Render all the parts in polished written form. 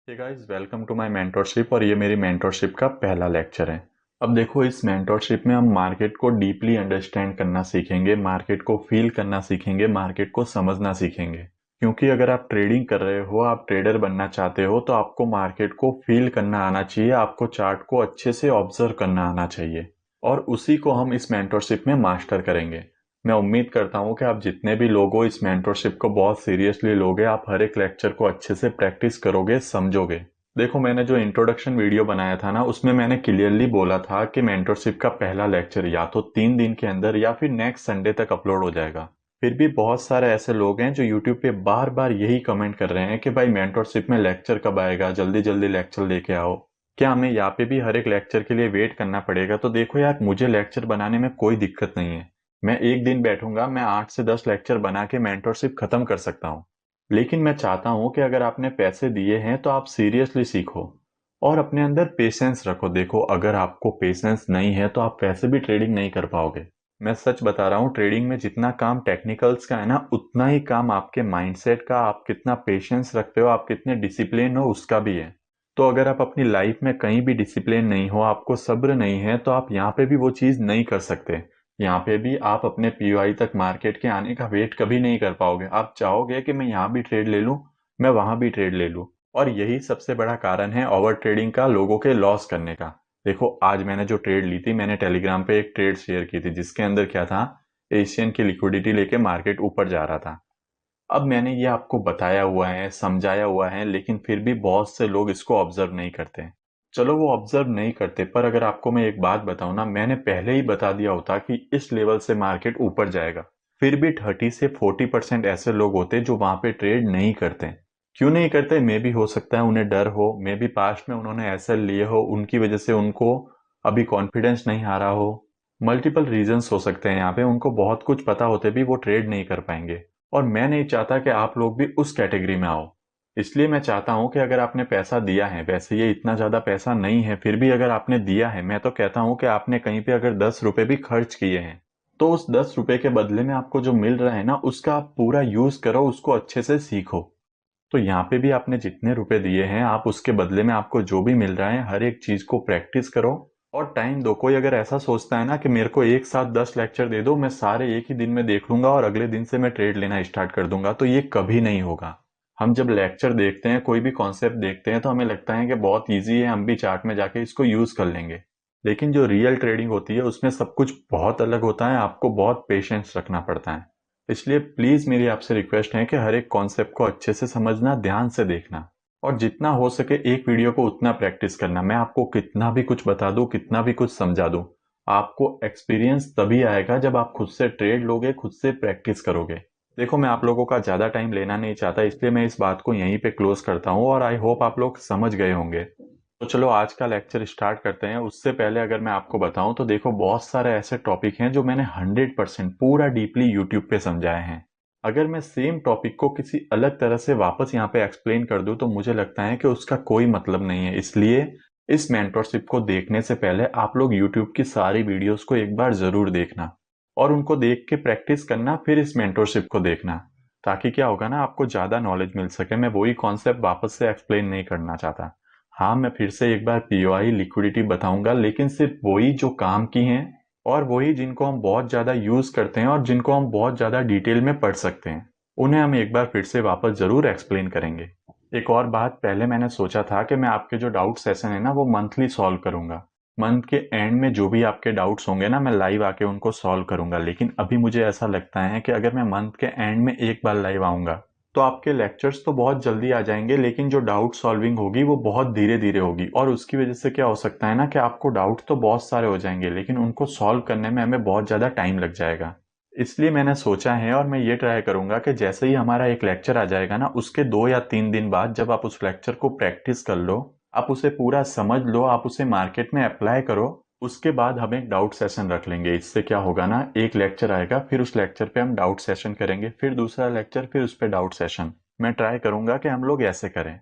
Hey guys, welcome to my mentorship. और ये मेरी मेंटरशिप का पहला लेक्चर है। अब देखो, इस मेंटरशिप में हम मार्केट को डीपली अंडरस्टैंड करना सीखेंगे, मार्केट को फील करना सीखेंगे, मार्केट को समझना सीखेंगे। क्योंकि अगर आप ट्रेडिंग कर रहे हो, आप ट्रेडर बनना चाहते हो, तो आपको मार्केट को फील करना आना चाहिए, आपको चार्ट को अच्छे से ऑब्जर्व करना आना चाहिए। और उसी को हम इस मेंटरशिप में मास्टर करेंगे। मैं उम्मीद करता हूँ कि आप जितने भी लोग हो इस मेंटरशिप को बहुत सीरियसली लोगे, आप हर एक लेक्चर को अच्छे से प्रैक्टिस करोगे, समझोगे। देखो, मैंने जो इंट्रोडक्शन वीडियो बनाया था ना, उसमें मैंने क्लियरली बोला था कि मेंटरशिप का पहला लेक्चर या तो 3 दिन के अंदर या फिर नेक्स्ट संडे तक अपलोड हो जाएगा। फिर भी बहुत सारे ऐसे लोग हैं जो यूट्यूब पे बार बार यही कमेंट कर रहे हैं कि भाई मेंटरशिप में लेक्चर कब आएगा, जल्दी जल्दी लेक्चर लेके आओ। क्या हमें यहाँ पे भी हर एक लेक्चर के लिए वेट करना पड़ेगा? तो देखो यार, मुझे लेक्चर बनाने में कोई दिक्कत नहीं है। मैं एक दिन बैठूंगा, मैं 8 से 10 लेक्चर बना के मेंटरशिप खत्म कर सकता हूँ। लेकिन मैं चाहता हूँ कि अगर आपने पैसे दिए हैं तो आप सीरियसली सीखो और अपने अंदर पेशेंस रखो। देखो, अगर आपको पेशेंस नहीं है तो आप वैसे भी ट्रेडिंग नहीं कर पाओगे। मैं सच बता रहा हूँ, ट्रेडिंग में जितना काम टेक्निकल्स का है ना, उतना ही काम आपके माइंडसेट का, आप कितना पेशेंस रखते हो, आप कितने डिसिप्लिन हो, उसका भी है। तो अगर आप अपनी लाइफ में कहीं भी डिसिप्लिन नहीं हो, आपको सब्र नहीं है, तो आप यहाँ पे भी वो चीज नहीं कर सकते। यहाँ पे भी आप अपने पीओआई तक मार्केट के आने का वेट कभी नहीं कर पाओगे। आप चाहोगे कि मैं यहाँ भी ट्रेड ले लूं, मैं वहां भी ट्रेड ले लूं। और यही सबसे बड़ा कारण है ओवर ट्रेडिंग का, लोगों के लॉस करने का। देखो, आज मैंने जो ट्रेड ली थी, मैंने टेलीग्राम पे एक ट्रेड शेयर की थी जिसके अंदर क्या था, एशियन की लिक्विडिटी लेके मार्केट ऊपर जा रहा था। अब मैंने ये आपको बताया हुआ है, समझाया हुआ है, लेकिन फिर भी बहुत से लोग इसको ऑब्जर्व नहीं करते। चलो, वो ऑब्जर्व नहीं करते, पर अगर आपको मैं एक बात बताऊं ना, मैंने पहले ही बता दिया होता कि इस लेवल से मार्केट ऊपर जाएगा, फिर भी 30 से 40% ऐसे लोग होते जो वहां पे ट्रेड नहीं करते। क्यों नहीं करते? मे भी हो सकता है उन्हें डर हो, मे भी पास्ट में उन्होंने ऐसे लिए हो, उनकी वजह से उनको अभी कॉन्फिडेंस नहीं आ रहा हो। मल्टीपल रीजंस हो सकते हैं यहाँ पे, उनको बहुत कुछ पता होते भी वो ट्रेड नहीं कर पाएंगे। और मैं नहीं चाहता कि आप लोग भी उस कैटेगरी में आओ। इसलिए मैं चाहता हूं कि अगर आपने पैसा दिया है, वैसे ये इतना ज्यादा पैसा नहीं है, फिर भी अगर आपने दिया है, मैं तो कहता हूं कि आपने कहीं पे अगर 10 रुपए भी खर्च किए हैं, तो उस 10 रुपए के बदले में आपको जो मिल रहा है ना, उसका आप पूरा यूज करो, उसको अच्छे से सीखो। तो यहाँ पे भी आपने जितने रुपए दिए हैं, आप उसके बदले में आपको जो भी मिल रहा है, हर एक चीज को प्रैक्टिस करो और टाइम दो। कोई अगर ऐसा सोचता है ना कि मेरे को एक साथ 10 लेक्चर दे दो, मैं सारे एक ही दिन में देख लूंगा और अगले दिन से मैं ट्रेड लेना स्टार्ट कर दूंगा, तो ये कभी नहीं होगा। हम जब लेक्चर देखते हैं, कोई भी कॉन्सेप्ट देखते हैं, तो हमें लगता है कि बहुत ईजी है, हम भी चार्ट में जाके इसको यूज कर लेंगे। लेकिन जो रियल ट्रेडिंग होती है, उसमें सब कुछ बहुत अलग होता है, आपको बहुत पेशेंस रखना पड़ता है। इसलिए प्लीज मेरी आपसे रिक्वेस्ट है कि हर एक कॉन्सेप्ट को अच्छे से समझना, ध्यान से देखना और जितना हो सके एक वीडियो को उतना प्रैक्टिस करना। मैं आपको कितना भी कुछ बता दूं, कितना भी कुछ समझा दूं, आपको एक्सपीरियंस तभी आएगा जब आप खुद से ट्रेड लोगे, खुद से प्रैक्टिस करोगे। देखो, मैं आप लोगों का ज्यादा टाइम लेना नहीं चाहता, इसलिए मैं इस बात को यहीं पे क्लोज करता हूँ और आई होप आप लोग समझ गए होंगे। तो चलो, आज का लेक्चर स्टार्ट करते हैं। उससे पहले अगर मैं आपको बताऊं, तो देखो, बहुत सारे ऐसे टॉपिक हैं जो मैंने 100% पूरा डीपली यूट्यूब पे समझाए हैं। अगर मैं सेम टॉपिक को किसी अलग तरह से वापस यहाँ पे एक्सप्लेन कर दूं, तो मुझे लगता है कि उसका कोई मतलब नहीं है। इसलिए इस मेंटरशिप को देखने से पहले आप लोग यूट्यूब की सारी वीडियोस को एक बार जरूर देखना और उनको देख के प्रैक्टिस करना, फिर इस मेंटरशिप को देखना। ताकि क्या होगा ना, आपको ज्यादा नॉलेज मिल सके। मैं वही कॉन्सेप्ट वापस से एक्सप्लेन नहीं करना चाहता। हाँ, मैं फिर से एक बार पीओआई लिक्विडिटी बताऊंगा, लेकिन सिर्फ वही जो काम की हैं और वही जिनको हम बहुत ज्यादा यूज करते हैं और जिनको हम बहुत ज्यादा डिटेल में पढ़ सकते हैं, उन्हें हम एक बार फिर से वापस जरूर एक्सप्लेन करेंगे। एक और बात, पहले मैंने सोचा था कि मैं आपके जो डाउट सेशन है ना, वो मंथली सॉल्व करूंगा। मंथ के एंड में जो भी आपके डाउट्स होंगे ना, मैं लाइव आके उनको सॉल्व करूंगा। लेकिन अभी मुझे ऐसा लगता है कि अगर मैं मंथ के एंड में एक बार लाइव आऊंगा, तो आपके लेक्चर्स तो बहुत जल्दी आ जाएंगे, लेकिन जो डाउट सॉल्विंग होगी वो बहुत धीरे धीरे होगी। और उसकी वजह से क्या हो सकता है ना, कि आपको डाउट तो बहुत सारे हो जाएंगे, लेकिन उनको सॉल्व करने में हमें बहुत ज्यादा टाइम लग जाएगा। इसलिए मैंने सोचा है, और मैं ये ट्राई करूंगा कि जैसे ही हमारा एक लेक्चर आ जाएगा ना, उसके 2 या 3 दिन बाद जब आप उस लेक्चर को प्रैक्टिस कर लो, आप उसे पूरा समझ लो, आप उसे मार्केट में अप्लाई करो, उसके बाद हम एक डाउट सेशन रख लेंगे। इससे क्या होगा ना, एक लेक्चर आएगा, फिर उस लेक्चर पे हम डाउट सेशन करेंगे, फिर दूसरा लेक्चर, फिर उस पर डाउट सेशन। मैं ट्राई करूंगा कि हम लोग ऐसे करें।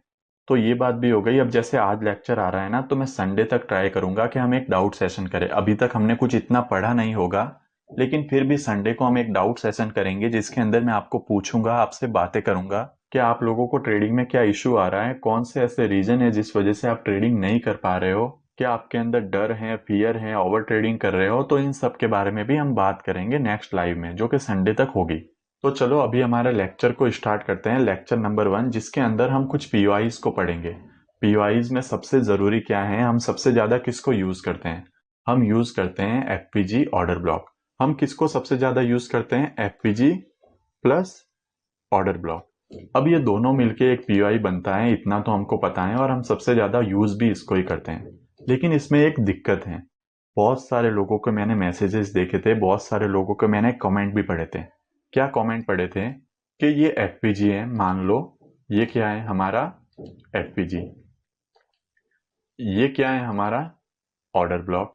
तो ये बात भी हो गई। अब जैसे आज लेक्चर आ रहा है ना, तो मैं संडे तक ट्राई करूंगा कि हम एक डाउट सेशन करें। अभी तक हमने कुछ इतना पढ़ा नहीं होगा, लेकिन फिर भी संडे को हम एक डाउट सेशन करेंगे जिसके अंदर मैं आपको पूछूंगा, आपसे बातें करूंगा क्या आप लोगों को ट्रेडिंग में क्या इशू आ रहा है, कौन से ऐसे रीजन है जिस वजह से आप ट्रेडिंग नहीं कर पा रहे हो, क्या आपके अंदर डर है, फियर है, ओवर ट्रेडिंग कर रहे हो, तो इन सब के बारे में भी हम बात करेंगे नेक्स्ट लाइव में, जो कि संडे तक होगी। तो चलो अभी हमारे लेक्चर को स्टार्ट करते हैं, लेक्चर नंबर 1, जिसके अंदर हम कुछ पीओआईज को पढ़ेंगे। पीओआईज में सबसे जरूरी क्या है, हम सबसे ज्यादा किसको यूज करते हैं? हम यूज करते हैं एफपीजी ऑर्डर ब्लॉक। हम किसको सबसे ज्यादा यूज करते हैं? एफपीजी प्लस ऑर्डर ब्लॉक। अब ये दोनों मिलके एक पीओआई बनता है, इतना तो हमको पता है, और हम सबसे ज्यादा यूज भी इसको ही करते हैं। लेकिन इसमें एक दिक्कत है, बहुत सारे लोगों को मैंने मैसेजेस देखे थे, बहुत सारे लोगों को मैंने कमेंट भी पढ़े थे। क्या कमेंट पढ़े थे? कि ये एफपीजी है, मान लो ये क्या है हमारा एफपीजी, ये क्या है हमारा ऑर्डर ब्लॉक।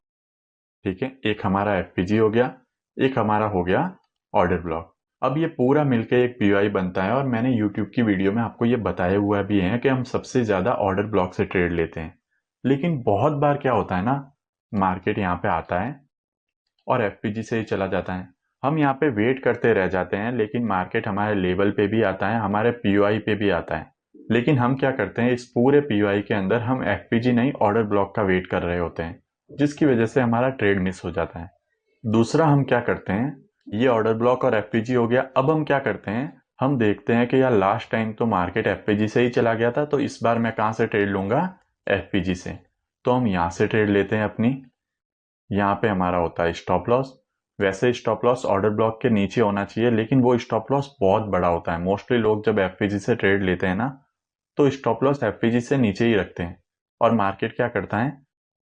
ठीक है, एक हमारा एफपीजी हो गया, एक हमारा हो गया ऑर्डर ब्लॉक। अब ये पूरा मिलके एक पीओआई बनता है, और मैंने यूट्यूब की वीडियो में आपको ये बताया हुआ भी है कि हम सबसे ज्यादा ऑर्डर ब्लॉक से ट्रेड लेते हैं। लेकिन बहुत बार क्या होता है ना, मार्केट यहाँ पे आता है और एफपीजी से ही चला जाता है। हम यहाँ पे वेट करते रह जाते हैं, लेकिन मार्केट हमारे लेवल पे भी आता है, हमारे पीओआई पे भी आता है। लेकिन हम क्या करते हैं, इस पूरे पीओआई के अंदर हम एफपीजी नहीं ऑर्डर ब्लॉक का वेट कर रहे होते हैं, जिसकी वजह से हमारा ट्रेड मिस हो जाता है। दूसरा हम क्या करते हैं, ये ऑर्डर ब्लॉक और एफपीजी हो गया। अब हम क्या करते हैं, हम देखते हैं कि यार लास्ट टाइम तो मार्केट एफपीजी से ही चला गया था, तो इस बार मैं कहां से ट्रेड लूंगा? एफपीजी से। तो हम यहां से ट्रेड लेते हैं अपनी। यहाँ पे हमारा होता है स्टॉप लॉस। वैसे स्टॉप लॉस ऑर्डर ब्लॉक के नीचे होना चाहिए, लेकिन वो स्टॉप लॉस बहुत बड़ा होता है। मोस्टली लोग जब एफपीजी से ट्रेड लेते हैं ना, तो स्टॉप लॉस एफपीजी से नीचे ही रखते हैं, और मार्केट क्या करता है,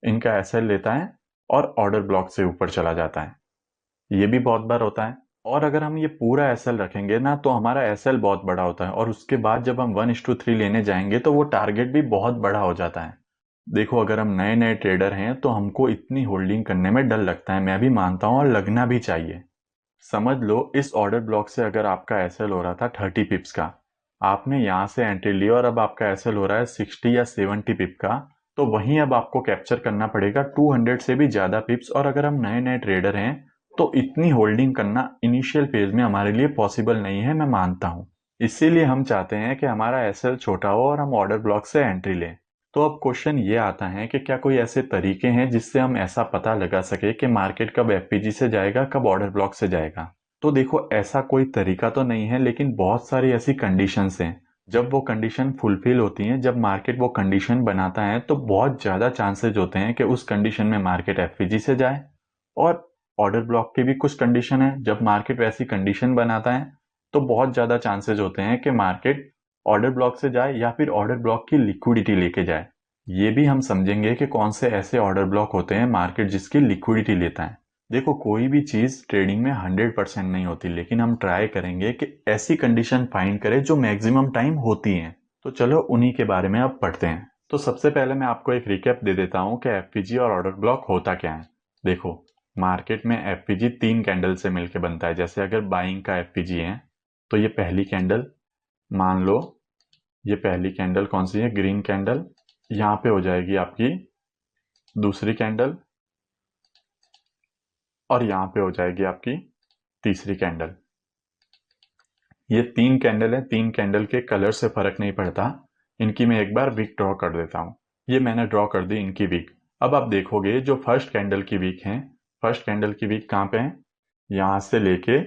इनका एसएल लेता है और ऑर्डर ब्लॉक से ऊपर चला जाता है। ये भी बहुत बार होता है। और अगर हम ये पूरा एसएल रखेंगे ना, तो हमारा एसएल बहुत बड़ा होता है, और उसके बाद जब हम 1:3 लेने जाएंगे तो वो टारगेट भी बहुत बड़ा हो जाता है। देखो, अगर हम नए नए ट्रेडर हैं तो हमको इतनी होल्डिंग करने में डर लगता है, मैं भी मानता हूं, और लगना भी चाहिए। समझ लो इस ऑर्डर ब्लॉक से अगर आपका एसएल हो रहा था 30 पिप्स का, आपने यहां से एंट्री ली और अब आपका एसएल हो रहा है 60 या 70 पिप का, तो वहीं अब आपको कैप्चर करना पड़ेगा 200 से भी ज्यादा पिप्स। और अगर हम नए नए ट्रेडर हैं तो इतनी होल्डिंग करना इनिशियल फेज में हमारे लिए पॉसिबल नहीं है, मैं मानता हूं। इसीलिए हम चाहते हैं कि हमारा एसएल छोटा हो और हम ऑर्डर ब्लॉक से एंट्री लें। तो अब क्वेश्चन ये आता है कि क्या कोई ऐसे तरीके हैं जिससे हम ऐसा पता लगा सके कि मार्केट कब एफपीजी से जाएगा, कब ऑर्डर ब्लॉक से जाएगा? तो देखो, ऐसा कोई तरीका तो नहीं है, लेकिन बहुत सारी ऐसी कंडीशंस हैं। जब वो कंडीशन फुलफिल होती हैं, जब मार्केट वो कंडीशन बनाता है, तो बहुत ज्यादा चांसेस होते हैं कि उस कंडीशन में मार्केट एफपीजी से जाए। और ऑर्डर ब्लॉक की भी कुछ कंडीशन है, जब मार्केट वैसी कंडीशन बनाता है तो बहुत ज्यादा चांसेस होते हैं कि मार्केट ऑर्डर ब्लॉक से जाए या फिर ऑर्डर ब्लॉक की लिक्विडिटी लेके जाए। ये भी हम समझेंगे कि कौन से ऐसे ऑर्डर ब्लॉक होते हैं मार्केट जिसकी लिक्विडिटी लेता है। देखो, कोई भी चीज ट्रेडिंग में 100% नहीं होती, लेकिन हम ट्राई करेंगे कि ऐसी कंडीशन फाइंड करें जो मैक्सिमम टाइम होती हैं। तो चलो उन्हीं के बारे में अब पढ़ते हैं। तो सबसे पहले मैं आपको एक रिकैप दे देता हूं कि एफपीजी और ऑर्डर ब्लॉक होता क्या है। देखो, मार्केट में एफपीजी 3 कैंडल से मिलकर बनता है। जैसे अगर बाइंग का एफपीजी है तो ये पहली कैंडल, मान लो ये पहली कैंडल कौन सी है, ग्रीन कैंडल, यहां पे हो जाएगी आपकी दूसरी कैंडल, और यहां पे हो जाएगी आपकी तीसरी कैंडल। ये 3 कैंडल है, 3 कैंडल के कलर से फर्क नहीं पड़ता। इनकी मैं एक बार विक ड्रॉ कर देता हूं। ये मैंने ड्रॉ कर दी इनकी विक। अब आप देखोगे जो फर्स्ट कैंडल की विक है, फर्स्ट कैंडल की विक कहां पे है, यहां से लेके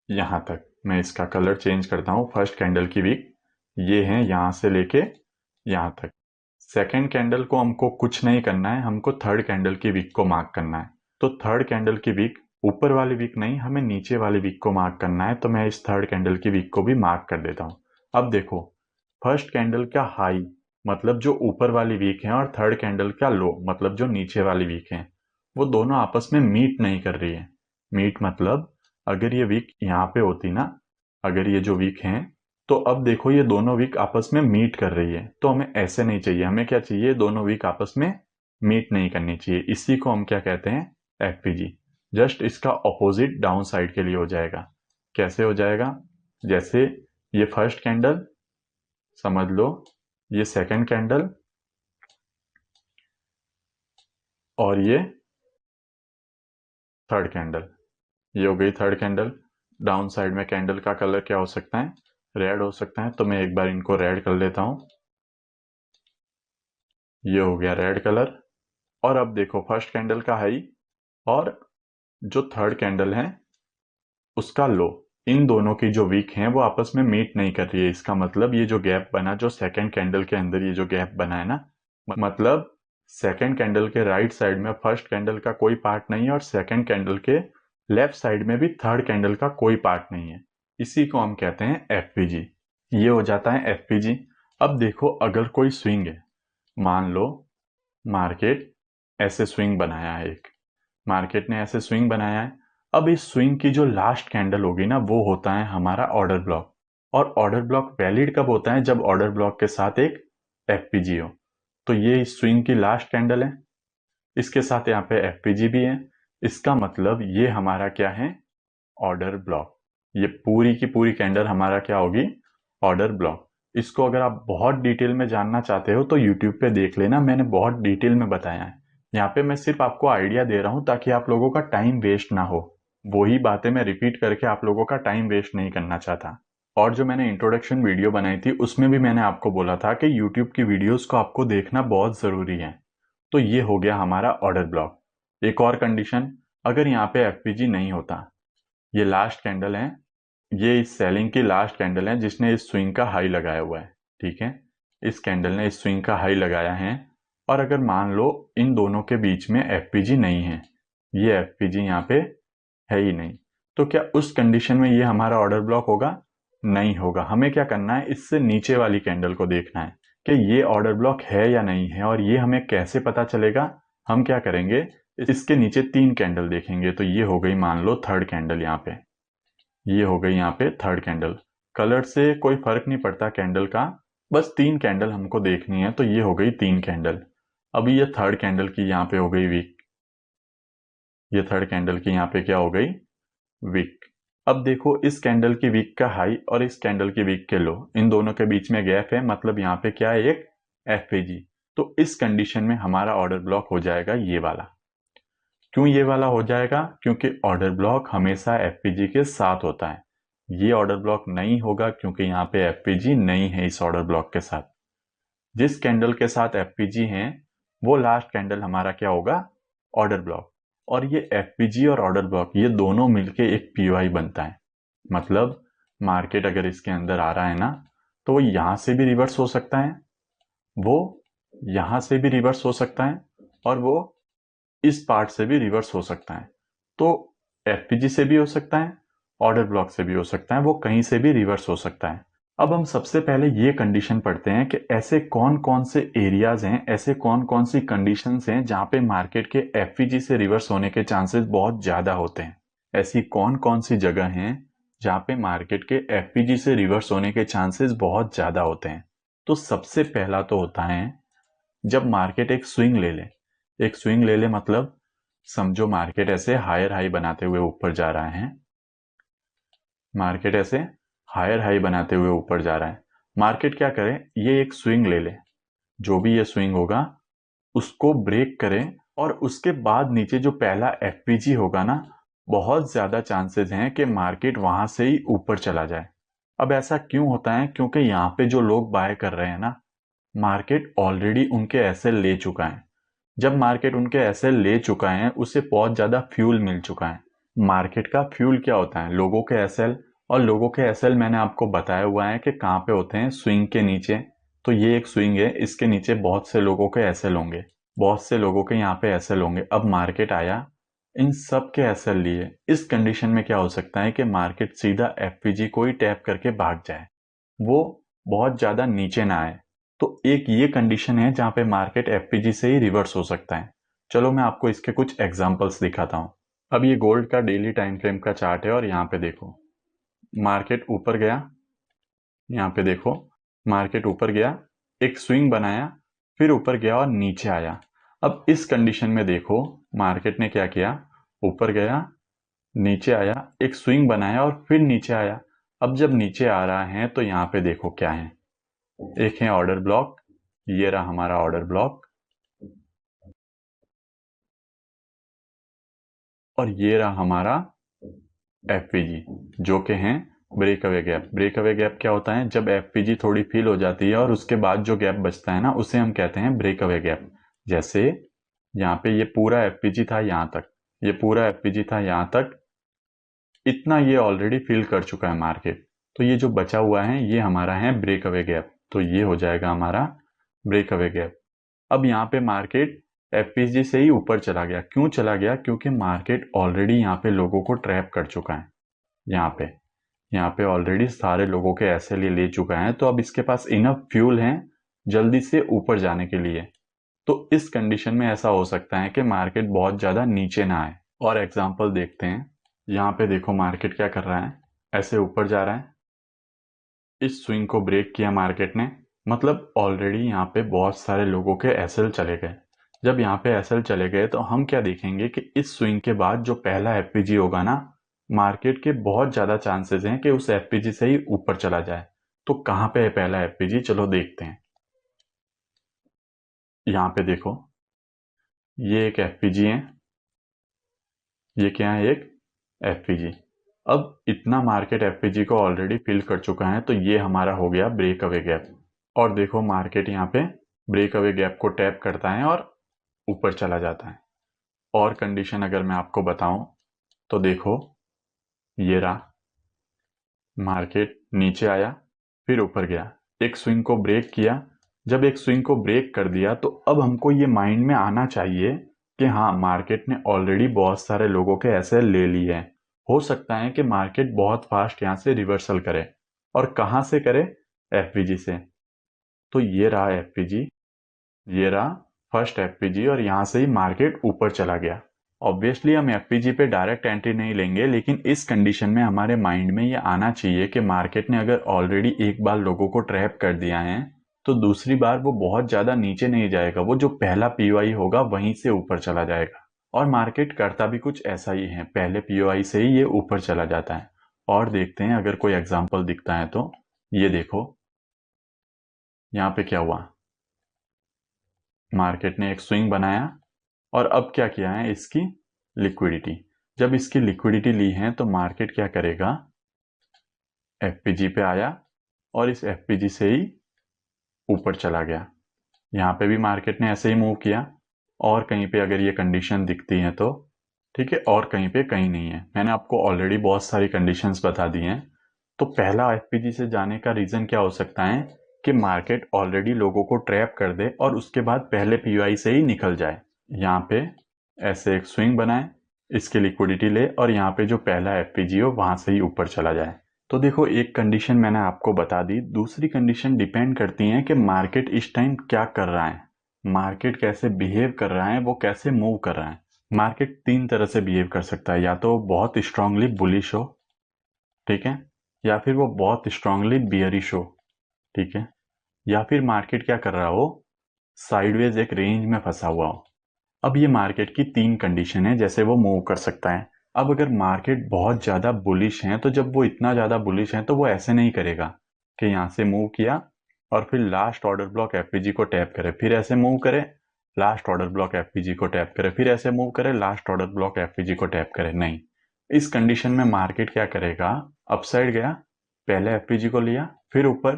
यहां तक। मैं इसका कलर चेंज करता हूं। फर्स्ट कैंडल की वीक ये है, यहां से लेके यहां तक। सेकेंड कैंडल को हमको कुछ नहीं करना है, हमको थर्ड कैंडल की वीक को मार्क करना है। तो थर्ड कैंडल की वीक, ऊपर वाली वीक नहीं, हमें नीचे वाली वीक को मार्क करना है। तो मैं इस थर्ड कैंडल की वीक को भी मार्क कर देता हूं। अब देखो, फर्स्ट कैंडल का हाई मतलब जो ऊपर वाली वीक है, और थर्ड कैंडल का लो मतलब जो नीचे वाली वीक है, वो दोनों आपस में मीट नहीं कर रही है। मीट मतलब अगर ये वीक यहाँ पे होती ना, अगर ये जो वीक है, तो अब देखो ये दोनों वीक आपस में मीट कर रही है। तो हमें ऐसे नहीं चाहिए, हमें क्या चाहिए, दोनों वीक आपस में मीट नहीं करनी चाहिए। इसी को हम क्या कहते हैं, एफपीजी। जस्ट इसका ऑपोजिट डाउन साइड के लिए हो जाएगा। कैसे हो जाएगा? जैसे ये फर्स्ट कैंडल, समझ लो ये सेकंड कैंडल, और ये थर्ड कैंडल। ये हो गई थर्ड कैंडल। डाउन साइड में कैंडल का कलर क्या हो सकता है, रेड हो सकता है, तो मैं एक बार इनको रेड कर लेता हूं। ये हो गया रेड कलर। और अब देखो फर्स्ट कैंडल का हाई और जो थर्ड कैंडल है उसका लो, इन दोनों की जो वीक है वो आपस में मीट नहीं कर रही है। इसका मतलब ये जो गैप बना, जो सेकंड कैंडल के अंदर ये जो गैप बना है ना, मतलब सेकंड कैंडल के राइट साइड में फर्स्ट कैंडल का कोई पार्ट नहीं है और सेकंड कैंडल के लेफ्ट साइड में भी थर्ड कैंडल का कोई पार्ट नहीं है। इसी को हम कहते हैं एफपीजी। ये हो जाता है एफपीजी। अब देखो अगर कोई स्विंग है, मान लो मार्केट ऐसे स्विंग बनाया है, एक मार्केट ने ऐसे स्विंग बनाया है। अब इस स्विंग की जो लास्ट कैंडल होगी ना, वो होता है हमारा ऑर्डर ब्लॉक। और ऑर्डर ब्लॉक वैलिड कब होता है? जब ऑर्डर ब्लॉक के साथ एक एफपीजी हो। तो ये इस स्विंग की लास्ट कैंडल है, इसके साथ यहाँ पे एफपीजी भी है। इसका मतलब ये हमारा क्या है? Order block. ये पूरी की पूरी कैंडल हमारा क्या होगी? Order block. इसको अगर आप बहुत डिटेल में जानना चाहते हो तो यूट्यूब पे देख लेना, मैंने बहुत डिटेल में बताया है। यहाँ पे मैं सिर्फ आपको आइडिया दे रहा हूँ ताकि आप लोगों का टाइम वेस्ट ना हो। वही बातें मैं रिपीट करके आप लोगों का टाइम वेस्ट नहीं करना चाहता। और जो मैंने इंट्रोडक्शन वीडियो बनाई थी उसमें भी मैंने आपको बोला था कि यूट्यूब की वीडियोस को आपको देखना बहुत ज़रूरी है। तो ये हो गया हमारा ऑर्डर ब्लॉक। एक और कंडीशन, अगर यहाँ पे एफपीजी नहीं होता, ये लास्ट कैंडल है, ये इस सेलिंग की लास्ट कैंडल है जिसने इस स्विंग का हाई लगाया हुआ है, ठीक है। इस कैंडल ने इस स्विंग का हाई लगाया है और अगर मान लो इन दोनों के बीच में एफपीजी नहीं है, ये एफपीजी यहाँ पे है ही नहीं, तो क्या उस कंडीशन में ये हमारा ऑर्डर ब्लॉक होगा? नहीं होगा। हमें क्या करना है, इससे नीचे वाली कैंडल को देखना है कि ये ऑर्डर ब्लॉक है या नहीं है। और ये हमें कैसे पता चलेगा? हम क्या करेंगे, इसके नीचे तीन कैंडल देखेंगे। तो ये हो गई मान लो थर्ड कैंडल, यहाँ पे ये हो गई यहाँ पे थर्ड कैंडल। कलर से कोई फर्क नहीं पड़ता कैंडल का, बस तीन कैंडल हमको देखनी है। तो ये हो गई तीन कैंडल। अभी ये थर्ड कैंडल की यहाँ पे हो गई वीक, ये थर्ड कैंडल की यहाँ पे क्या हो गई? वीक। अब देखो इस कैंडल की वीक का हाई और इस कैंडल की वीक के लो, इन दोनों के बीच में गैप है, मतलब यहाँ पे क्या है? एक एफपीजी। तो इस कंडीशन में हमारा ऑर्डर ब्लॉक हो जाएगा ये वाला। क्यों ये वाला हो जाएगा? क्योंकि ऑर्डर ब्लॉक हमेशा एफपीजी के साथ होता है। ये ऑर्डर ब्लॉक नहीं होगा क्योंकि यहाँ पे एफपीजी नहीं है इस ऑर्डर ब्लॉक के साथ। जिस कैंडल के साथ एफपीजी है वो लास्ट कैंडल हमारा क्या होगा? Order block. और ये एफपीजी और ऑर्डर ब्लॉक ये दोनों मिलके एक पीओआई बनता है। मतलब मार्केट अगर इसके अंदर आ रहा है ना, तो वो यहां से भी रिवर्स हो सकता है, वो यहां से भी रिवर्स हो सकता है, और वो इस पार्ट से भी रिवर्स हो सकता है। तो एफपीजी से भी हो सकता है, ऑर्डर ब्लॉक से भी हो सकता है, वो कहीं से भी रिवर्स हो सकता है। अब हम सबसे पहले ये कंडीशन पढ़ते हैं कि ऐसे कौन कौन से एरियाज हैं, ऐसे कौन कौन सी कंडीशंस हैं जहां पे मार्केट के एफपीजी से रिवर्स होने के चांसेस बहुत ज्यादा होते हैं। ऐसी कौन कौन सी जगह हैं जहां पे मार्केट के एफपीजी से रिवर्स होने के चांसेस बहुत ज्यादा होते हैं? तो सबसे पहला तो होता है जब मार्केट एक स्विंग ले ले। एक स्विंग ले ले मतलब समझो मार्केट ऐसे हायर हाई बनाते हुए ऊपर जा रहा है, मार्केट ऐसे हायर हाई बनाते हुए ऊपर जा रहा है। मार्केट क्या करे, ये एक स्विंग ले ले, जो भी ये स्विंग होगा उसको ब्रेक करें और उसके बाद नीचे जो पहला एफपीजी होगा ना, बहुत ज्यादा चांसेस हैं कि मार्केट वहां से ही ऊपर चला जाए। अब ऐसा क्यों होता है? क्योंकि यहाँ पे जो लोग बाय कर रहे हैं ना, मार्केट ऑलरेडी उनके एसएल ले चुका है। जब मार्केट उनके एसएल ले चुका है, उसे बहुत ज्यादा फ्यूल मिल चुका है। मार्केट का फ्यूल क्या होता है? लोगों के एसएल। और लोगों के एसएल मैंने आपको बताया हुआ है कि कहाँ पे होते हैं, स्विंग के नीचे। तो ये एक स्विंग है, इसके नीचे बहुत से लोगों के एसएल होंगे, बहुत से लोगों के यहाँ पे एसएल होंगे। अब मार्केट आया, इन सब के एसएल लिए। इस कंडीशन में क्या हो सकता है कि मार्केट सीधा एफपीजी को ही टैप करके भाग जाए, वो बहुत ज्यादा नीचे ना आए। तो एक ये कंडीशन है जहां पे मार्केट एफपीजी से ही रिवर्स हो सकता है। चलो मैं आपको इसके कुछ एग्जांपल्स दिखाता हूं। अब ये गोल्ड का डेली टाइम फ्रेम का चार्ट है और यहाँ पे देखो मार्केट ऊपर गया, यहाँ पे देखो मार्केट ऊपर गया, एक स्विंग बनाया, फिर ऊपर गया और नीचे आया। अब इस कंडीशन में देखो मार्केट ने क्या किया, ऊपर गया, नीचे आया, एक स्विंग बनाया और फिर नीचे आया। अब जब नीचे आ रहा है तो यहाँ पे देखो क्या है, एक है ऑर्डर ब्लॉक, ये रहा हमारा ऑर्डर ब्लॉक, और ये रहा हमारा एफपीजी, जो कि हैं breakaway gap. Breakaway gap क्या होता है? जब एफपीजी थोड़ी फील हो जाती है और उसके बाद जो गैप बचता है ना, उसे हम कहते हैं ब्रेक अवे गैप। जैसे यहाँ पे ये पूरा एफपीजी था यहाँ तक, ये पूरा एफपीजी था यहाँ तक, इतना ये ऑलरेडी फिल कर चुका है मार्केट। तो ये जो बचा हुआ है ये हमारा है ब्रेक अवे गैप। तो ये हो जाएगा हमारा ब्रेक अवे गैप। अब यहाँ पे मार्केट एफपीजी से ही ऊपर चला गया। क्यों चला गया? क्योंकि मार्केट ऑलरेडी यहाँ पे लोगों को ट्रैप कर चुका है। यहाँ पे ऑलरेडी सारे लोगों के ऐसे ले चुका है, तो अब इसके पास इनफ फ्यूल है जल्दी से ऊपर जाने के लिए। तो इस कंडीशन में ऐसा हो सकता है कि मार्केट बहुत ज़्यादा नीचे ना आए। और एग्जांपल देखते हैं। यहाँ पे देखो मार्केट क्या कर रहा है, ऐसे ऊपर जा रहा है। इस स्विंग को ब्रेक किया मार्केट ने, मतलब ऑलरेडी यहाँ पे बहुत सारे लोगों के एसएल चले गए। जब यहाँ पे एसएल चले गए तो हम क्या देखेंगे कि इस स्विंग के बाद जो पहला एफपीजी होगा ना, मार्केट के बहुत ज़्यादा चांसेस हैं कि उस एफपीजी से ही ऊपर चला जाए। तो कहाँ पे है पहला एफपीजी? चलो देखते हैं। यहाँ पे देखो, ये एक एफपीजी है, ये क्या है? एक एफपीजी। अब इतना मार्केट एफपीजी को ऑलरेडी फिल कर चुका है, तो ये हमारा हो गया ब्रेक अवे गैप। और देखो मार्केट यहाँ पे ब्रेक अवे गैप को टैप करता है और ऊपर चला जाता है। और कंडीशन अगर मैं आपको बताऊं तो देखो, ये रहा, मार्केट नीचे आया फिर ऊपर गया, एक स्विंग को ब्रेक किया। जब एक स्विंग को ब्रेक कर दिया तो अब हमको ये माइंड में आना चाहिए कि हाँ, मार्केट ने ऑलरेडी बहुत सारे लोगों के ऐसे ले लिए हैं। हो सकता है कि मार्केट बहुत फास्ट यहाँ से रिवर्सल करे। और कहाँ से करे? एफपीजी से। तो ये रहा एफपीजी, ये रहा फर्स्ट एफपीजी, और यहाँ से ही मार्केट ऊपर चला गया। ऑब्वियसली हम एफपीजी पे डायरेक्ट एंट्री नहीं लेंगे, लेकिन इस कंडीशन में हमारे माइंड में ये आना चाहिए कि मार्केट ने अगर ऑलरेडी एक बार लोगों को ट्रैप कर दिया है तो दूसरी बार वो बहुत ज़्यादा नीचे नहीं जाएगा, वो जो पहला पीओआई होगा वहीं से ऊपर चला जाएगा। और मार्केट करता भी कुछ ऐसा ही है, पहले पीओआई से ही ये ऊपर चला जाता है। और देखते हैं अगर कोई एग्जाम्पल दिखता है तो। ये देखो यहाँ पे क्या हुआ, मार्केट ने एक स्विंग बनाया और अब क्या किया है, इसकी लिक्विडिटी। जब इसकी लिक्विडिटी ली है तो मार्केट क्या करेगा, एफपीजी पे आया और इस एफपीजी से ही ऊपर चला गया। यहाँ पे भी मार्केट ने ऐसे ही मूव किया। और कहीं पे अगर ये कंडीशन दिखती है तो ठीक है, और कहीं पे कहीं नहीं है। मैंने आपको ऑलरेडी बहुत सारी कंडीशंस बता दी हैं। तो पहला एफपीजी से जाने का रीज़न क्या हो सकता है कि मार्केट ऑलरेडी लोगों को ट्रैप कर दे और उसके बाद पहले पीओआई से ही निकल जाए। यहाँ पे ऐसे एक स्विंग बनाए, इसकी लिक्विडिटी ले और यहाँ पे जो पहला एफपीजी हो वहां से ही ऊपर चला जाए। तो देखो, एक कंडीशन मैंने आपको बता दी। दूसरी कंडीशन डिपेंड करती है कि मार्केट इस टाइम क्या कर रहा है, मार्केट कैसे बिहेव कर रहा है, वो कैसे मूव कर रहा है। मार्केट तीन तरह से बिहेव कर सकता है, या तो बहुत स्ट्रांगली बुलिश हो, ठीक है, या फिर वो बहुत स्ट्रांगली बियरिश हो, ठीक है, या फिर मार्केट क्या कर रहा हो, साइडवेज एक रेंज में फंसा हुआ हो। अब ये मार्केट की तीन कंडीशन है जैसे वो मूव कर सकता है। अब अगर मार्केट बहुत ज़्यादा बुलिश है तो जब वो इतना ज़्यादा बुलिश है तो वो ऐसे नहीं करेगा कि यहाँ से मूव किया और फिर लास्ट ऑर्डर ब्लॉक एफपीजी को टैप करे, फिर ऐसे मूव करे, लास्ट ऑर्डर ब्लॉक एफपीजी को टैप करे, फिर ऐसे मूव करे, लास्ट ऑर्डर ब्लॉक एफपीजी को टैप करे। नहीं, इस कंडीशन में मार्केट क्या करेगा, अपसाइड गया, पहले एफपीजी को लिया फिर ऊपर,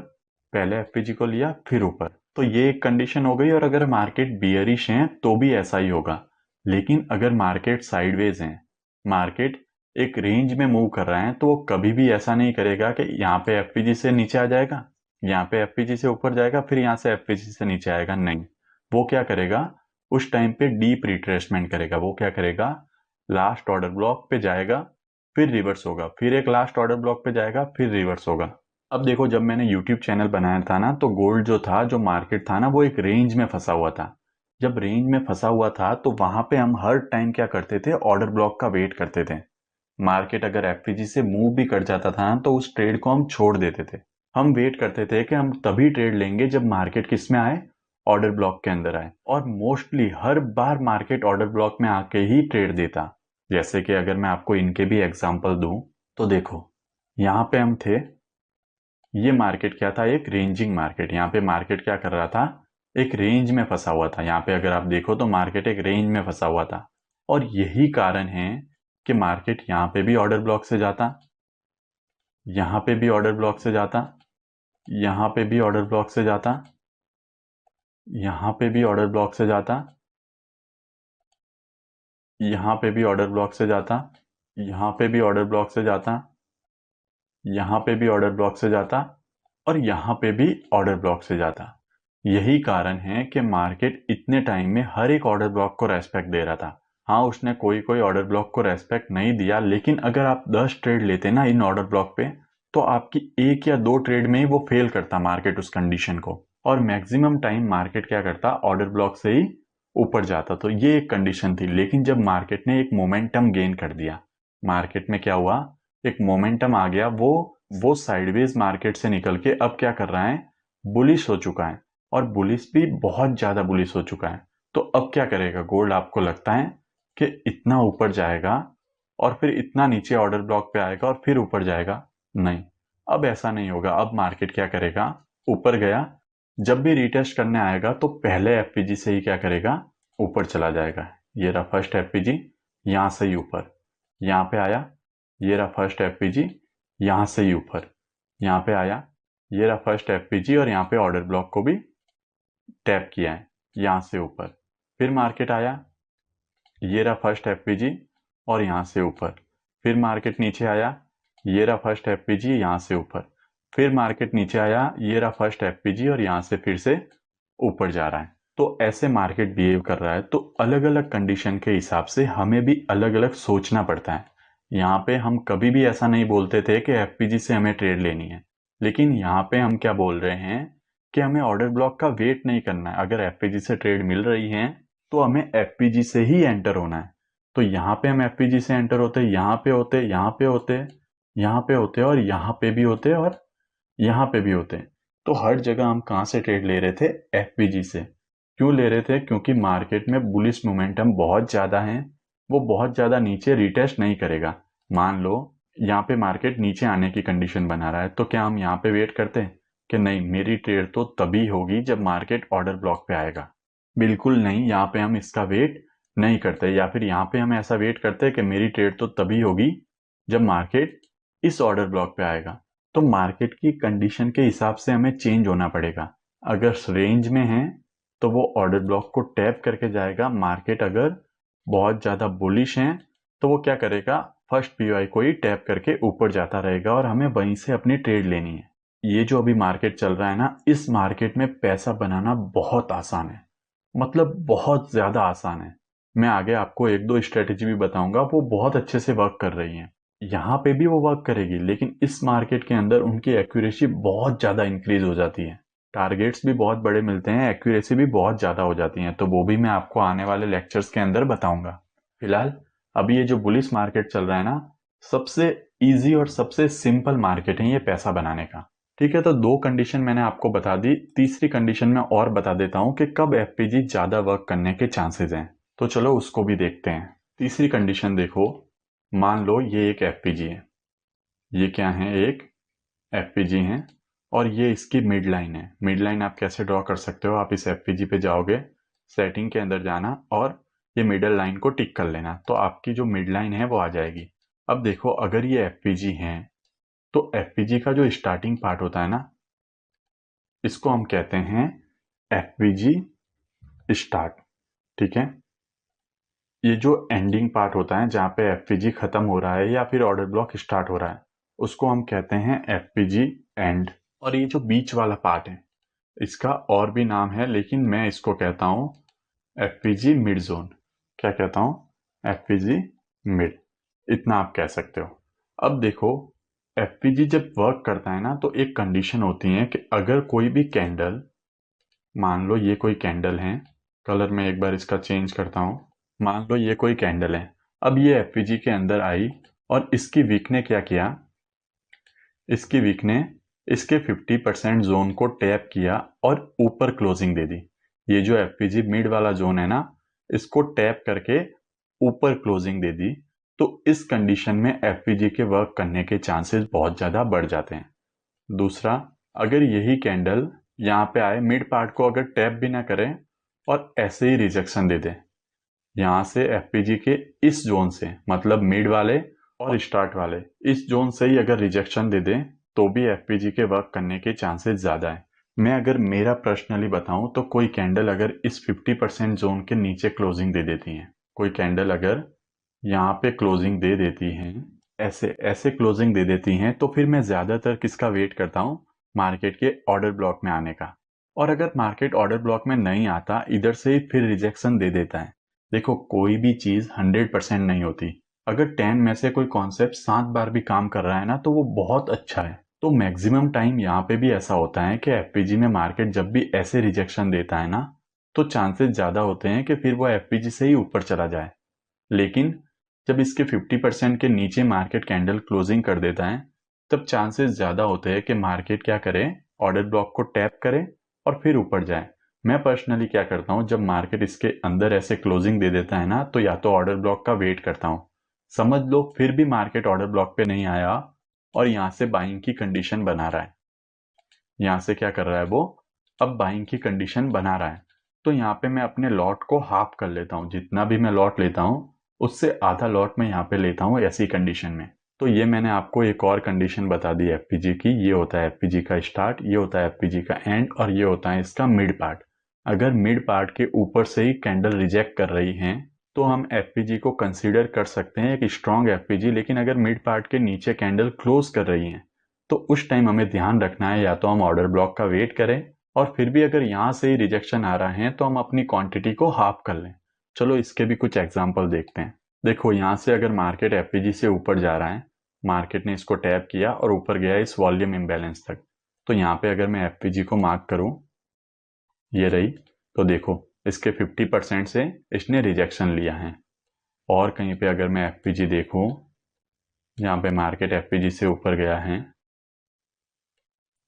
पहले एफपीजी को लिया फिर ऊपर। तो ये एक कंडीशन हो गई। और अगर मार्केट बियरिश है तो भी ऐसा ही होगा। लेकिन अगर मार्केट साइडवेज है, मार्केट एक रेंज में मूव कर रहा है, तो वो कभी भी ऐसा नहीं करेगा कि यहाँ पे एफपीजी से नीचे आ जाएगा, यहाँ पे एफपीजी से ऊपर जाएगा, फिर यहाँ से एफपीजी से नीचे आएगा। नहीं, वो क्या करेगा, उस टाइम पे डीप रिट्रेसमेंट करेगा। वो क्या करेगा, लास्ट ऑर्डर ब्लॉक पे जाएगा फिर रिवर्स होगा, फिर एक लास्ट ऑर्डर ब्लॉक पे जाएगा फिर रिवर्स होगा। अब देखो, जब मैंने यूट्यूब चैनल बनाया था ना, तो गोल्ड जो था, जो मार्केट था ना, वो एक रेंज में फंसा हुआ था। जब रेंज में फंसा हुआ था तो वहां पे हम हर टाइम क्या करते थे, ऑर्डर ब्लॉक का वेट करते थे। मार्केट अगर एफपीजी से मूव भी कर जाता था ना, तो उस ट्रेड को हम छोड़ देते थे। हम वेट करते थे कि हम तभी ट्रेड लेंगे जब मार्केट किस में आए, ऑर्डर ब्लॉक के अंदर आए। और मोस्टली हर बार मार्केट ऑर्डर ब्लॉक में आके ही ट्रेड देता। जैसे कि अगर मैं आपको इनके भी एग्जाम्पल दूं तो देखो, यहाँ पे हम थे, ये मार्केट क्या था, एक रेंजिंग मार्केट। यहाँ पे मार्केट क्या कर रहा था, एक रेंज में फंसा हुआ था। यहाँ पे अगर आप देखो तो मार्केट एक रेंज में फंसा हुआ था। और यही कारण है कि मार्केट यहाँ पे भी ऑर्डर ब्लॉक से जाता, यहाँ पे भी ऑर्डर ब्लॉक से जाता, यहाँ पे भी ऑर्डर ब्लॉक से जाता, यहाँ पे भी ऑर्डर ब्लॉक से जाता, यहाँ पे भी ऑर्डर ब्लॉक से जाता, यहाँ पे भी ऑर्डर ब्लॉक से जाता, यहाँ पे भी ऑर्डर ब्लॉक से जाता, और यहाँ पे भी ऑर्डर ब्लॉक से जाता। यही कारण है कि मार्केट इतने टाइम में हर एक ऑर्डर ब्लॉक को रेस्पेक्ट दे रहा था। हाँ, उसने कोई कोई ऑर्डर ब्लॉक को रेस्पेक्ट नहीं दिया, लेकिन अगर आप 10 ट्रेड लेते ना इन ऑर्डर ब्लॉक पे, तो आपकी 1 या 2 ट्रेड में ही वो फेल करता मार्केट उस कंडीशन को, और मैक्सिमम टाइम मार्केट क्या करता, ऑर्डर ब्लॉक से ही ऊपर जाता। तो ये एक कंडीशन थी। लेकिन जब मार्केट ने एक मोमेंटम गेन कर दिया, मार्केट में क्या हुआ, एक मोमेंटम आ गया, वो साइडवेज मार्केट से निकल के अब क्या कर रहा है, बुलिश हो चुका है, और बुलिश भी बहुत ज्यादा बुलिश हो चुका है। तो अब क्या करेगा गोल्ड, आपको लगता है कि इतना ऊपर जाएगा और फिर इतना नीचे ऑर्डर ब्लॉक पे आएगा और फिर ऊपर जाएगा? नहीं, अब ऐसा नहीं होगा। अब मार्केट क्या करेगा, ऊपर गया, जब भी रिटेस्ट करने आएगा तो पहले एफपीजी से ही क्या करेगा, ऊपर चला जाएगा। ये रहा फर्स्ट एफपीजी, यहां से ही ऊपर, यहां पे आया, ये रहा फर्स्ट एफपीजी, यहां से ही ऊपर, यहां पे आया, ये रहा फर्स्ट एफपीजी, और यहाँ पे ऑर्डर ब्लॉक को भी टैप किया है, यहां से ऊपर। फिर मार्केट आया, ये रहा फर्स्ट एफपीजी, और यहां से ऊपर। फिर मार्केट नीचे आया, ये रहा फर्स्ट एफपीजी, यहां से ऊपर। फिर मार्केट नीचे आया, ये रहा फर्स्ट एफपीजी, और यहां से फिर से ऊपर जा रहा है। तो ऐसे मार्केट बिहेव कर रहा है। तो अलग अलग कंडीशन के हिसाब से हमें भी अलग अलग सोचना पड़ता है। यहाँ पे हम कभी भी ऐसा नहीं बोलते थे कि एफपीजी से हमें ट्रेड लेनी है, लेकिन यहाँ पे हम क्या बोल रहे हैं कि हमें ऑर्डर ब्लॉक का वेट नहीं करना है। अगर एफपीजी से ट्रेड मिल रही है तो हमें एफपीजी से ही एंटर होना है। तो यहाँ पे हम एफपीजी से एंटर होते, यहाँ पे होते, यहाँ पे होते, यहाँ पे होते, और यहाँ पे भी होते, और यहाँ पे भी होते। तो हर जगह हम कहाँ से ट्रेड ले रहे थे, एफपीजी से। क्यों ले रहे थे, क्योंकि मार्केट में बुलिश मोमेंटम बहुत ज्यादा है, वो बहुत ज्यादा नीचे रिटेस्ट नहीं करेगा। मान लो यहाँ पे मार्केट नीचे आने की कंडीशन बना रहा है, तो क्या हम यहाँ पे वेट करते हैं कि नहीं मेरी ट्रेड तो तभी होगी जब मार्केट ऑर्डर ब्लॉक पे आएगा? बिल्कुल नहीं, यहाँ पे हम इसका वेट नहीं करते। या फिर यहाँ पे हम ऐसा वेट करते हैं कि मेरी ट्रेड तो तभी होगी जब मार्केट इस ऑर्डर ब्लॉक पे आएगा। तो मार्केट की कंडीशन के हिसाब से हमें चेंज होना पड़ेगा। अगर रेंज में है तो वो ऑर्डर ब्लॉक को टैप करके जाएगा। मार्केट अगर बहुत ज्यादा बुलिश है तो वो क्या करेगा, फर्स्ट पीओआई को ही टैप करके ऊपर जाता रहेगा, और हमें वहीं से अपनी ट्रेड लेनी है। ये जो अभी मार्केट चल रहा है ना, इस मार्केट में पैसा बनाना बहुत आसान है, मतलब बहुत ज्यादा आसान है। मैं आगे आपको एक दो स्ट्रेटेजी भी बताऊंगा, वो बहुत अच्छे से वर्क कर रही हैं। यहाँ पे भी वो वर्क करेगी, लेकिन इस मार्केट के अंदर उनकी एक्यूरेसी बहुत ज्यादा इंक्रीज हो जाती है। टारगेट्स भी बहुत बड़े मिलते हैं, एक्यूरेसी भी बहुत ज्यादा हो जाती है। तो वो भी मैं आपको आने वाले लेक्चर्स के अंदर बताऊंगा। फिलहाल अभी ये जो बुलिश मार्केट चल रहा है ना, सबसे इजी और सबसे सिंपल मार्केट है ये पैसा बनाने का। ठीक है, तो दो कंडीशन मैंने आपको बता दी, तीसरी कंडीशन में और बता देता हूं कि कब एफपीजी ज्यादा वर्क करने के चांसेस हैं। तो चलो उसको भी देखते हैं। तीसरी कंडीशन देखो, मान लो ये एक एफपीजी है, ये क्या है, एक एफपीजी है, और ये इसकी मिड लाइन है। मिड लाइन आप कैसे ड्रॉ कर सकते हो, आप इस एफपीजी पे जाओगे, सेटिंग के अंदर जाना, और ये मिडल लाइन को टिक कर लेना, तो आपकी जो मिड लाइन है वो आ जाएगी। अब देखो, अगर ये एफपीजी है तो एफपीजी का जो स्टार्टिंग पार्ट होता है ना, इसको हम कहते हैं एफपीजी स्टार्ट। ठीक है, ये जो एंडिंग पार्ट होता है जहां पे एफपीजी खत्म हो रहा है या फिर ऑर्डर ब्लॉक स्टार्ट हो रहा है, उसको हम कहते हैं एफपीजी एंड। और ये जो बीच वाला पार्ट है, इसका और भी नाम है, लेकिन मैं इसको कहता हूं एफपीजी मिड जोन। क्या कहता हूं, एफपीजी मिड, इतना आप कह सकते हो। अब देखो, एफपीजी जब वर्क करता है ना, तो एक कंडीशन होती है कि अगर कोई भी कैंडल, मान लो ये कोई कैंडल है, कलर में एक बार इसका चेंज करता हूं, मान लो ये कोई कैंडल है, अब ये एफपीजी के अंदर आई, और इसकी वीक ने क्या किया, इसकी वीक ने इसके 50% जोन को टैप किया और ऊपर क्लोजिंग दे दी। ये जो एफपीजी मिड वाला जोन है ना, इसको टैप करके ऊपर क्लोजिंग दे दी। तो इस कंडीशन में एफपीजी के वर्क करने के चांसेस बहुत ज्यादा बढ़ जाते हैं। दूसरा, अगर यही कैंडल यहाँ पे आए, मिड पार्ट को अगर टैप भी ना करें और ऐसे ही रिजेक्शन दे दे, यहां से एफपीजी के इस जोन से, मतलब मिड वाले और स्टार्ट वाले इस जोन से ही अगर रिजेक्शन दे दें तो भी एफपीजी के वर्क करने के चांसेस ज़्यादा है। मैं अगर मेरा पर्सनली बताऊं तो कोई कैंडल अगर इस 50% जोन के नीचे क्लोजिंग दे देती है, कोई कैंडल अगर यहाँ पे क्लोजिंग दे देती हैं, ऐसे ऐसे क्लोजिंग दे देती हैं, तो फिर मैं ज़्यादातर किसका वेट करता हूँ, मार्केट के ऑर्डर ब्लॉक में आने का। और अगर मार्केट ऑर्डर ब्लॉक में नहीं आता, इधर से ही फिर रिजेक्शन दे देता है। देखो कोई भी चीज़ 100% नहीं होती। अगर 10 में से कोई कॉन्सेप्ट 7 बार भी काम कर रहा है ना, तो वो बहुत अच्छा है। तो मैक्सिमम टाइम यहाँ पे भी ऐसा होता है कि एफपीजी में मार्केट जब भी ऐसे रिजेक्शन देता है ना, तो चांसेस ज़्यादा होते हैं कि फिर वो एफपीजी से ही ऊपर चला जाए। लेकिन जब इसके 50% के नीचे मार्केट कैंडल क्लोजिंग कर देता है, तब चांसेस ज़्यादा होते हैं कि मार्केट क्या करे, ऑर्डर ब्लॉक को टैप करे और फिर ऊपर जाए। मैं पर्सनली क्या करता हूँ, जब मार्केट इसके अंदर ऐसे क्लोजिंग दे देता है ना, तो या तो ऑर्डर ब्लॉक का वेट करता हूँ। समझ लो फिर भी मार्केट ऑर्डर ब्लॉक पे नहीं आया और यहाँ से बाइंग की कंडीशन बना रहा है। यहाँ से क्या कर रहा है वो, अब बाइंग की कंडीशन बना रहा है। तो यहाँ पे मैं अपने लॉट को हाफ कर लेता हूँ। जितना भी मैं लॉट लेता हूँ उससे आधा लॉट मैं यहाँ पे लेता हूँ ऐसी कंडीशन में। तो ये मैंने आपको एक और कंडीशन बता दी एफपीजी की। ये होता है एफपीजी का स्टार्ट, ये होता है एफपीजी का एंड और ये होता है इसका मिड पार्ट। अगर मिड पार्ट के ऊपर से ही कैंडल रिजेक्ट कर रही हैं तो हम एफपीजी को कंसीडर कर सकते हैं एक स्ट्रॉन्ग एफपीजी। लेकिन अगर मिड पार्ट के नीचे कैंडल क्लोज कर रही हैं तो उस टाइम हमें ध्यान रखना है, या तो हम ऑर्डर ब्लॉक का वेट करें और फिर भी अगर यहाँ से ही रिजेक्शन आ रहा है तो हम अपनी क्वांटिटी को हाफ कर लें। चलो इसके भी कुछ एग्जांपल देखते हैं। देखो यहाँ से अगर मार्केट एफपीजी से ऊपर जा रहा है, मार्केट ने इसको टैप किया और ऊपर गया इस वॉल्यूम इम्बैलेंस तक, तो यहाँ पे अगर मैं एफपीजी को मार्क करूँ, ये रही, तो देखो इसके 50% से इसने रिजेक्शन लिया है। और कहीं पे अगर मैं एफपीजी देखूँ, यहाँ पे मार्केट एफपीजी से ऊपर गया है,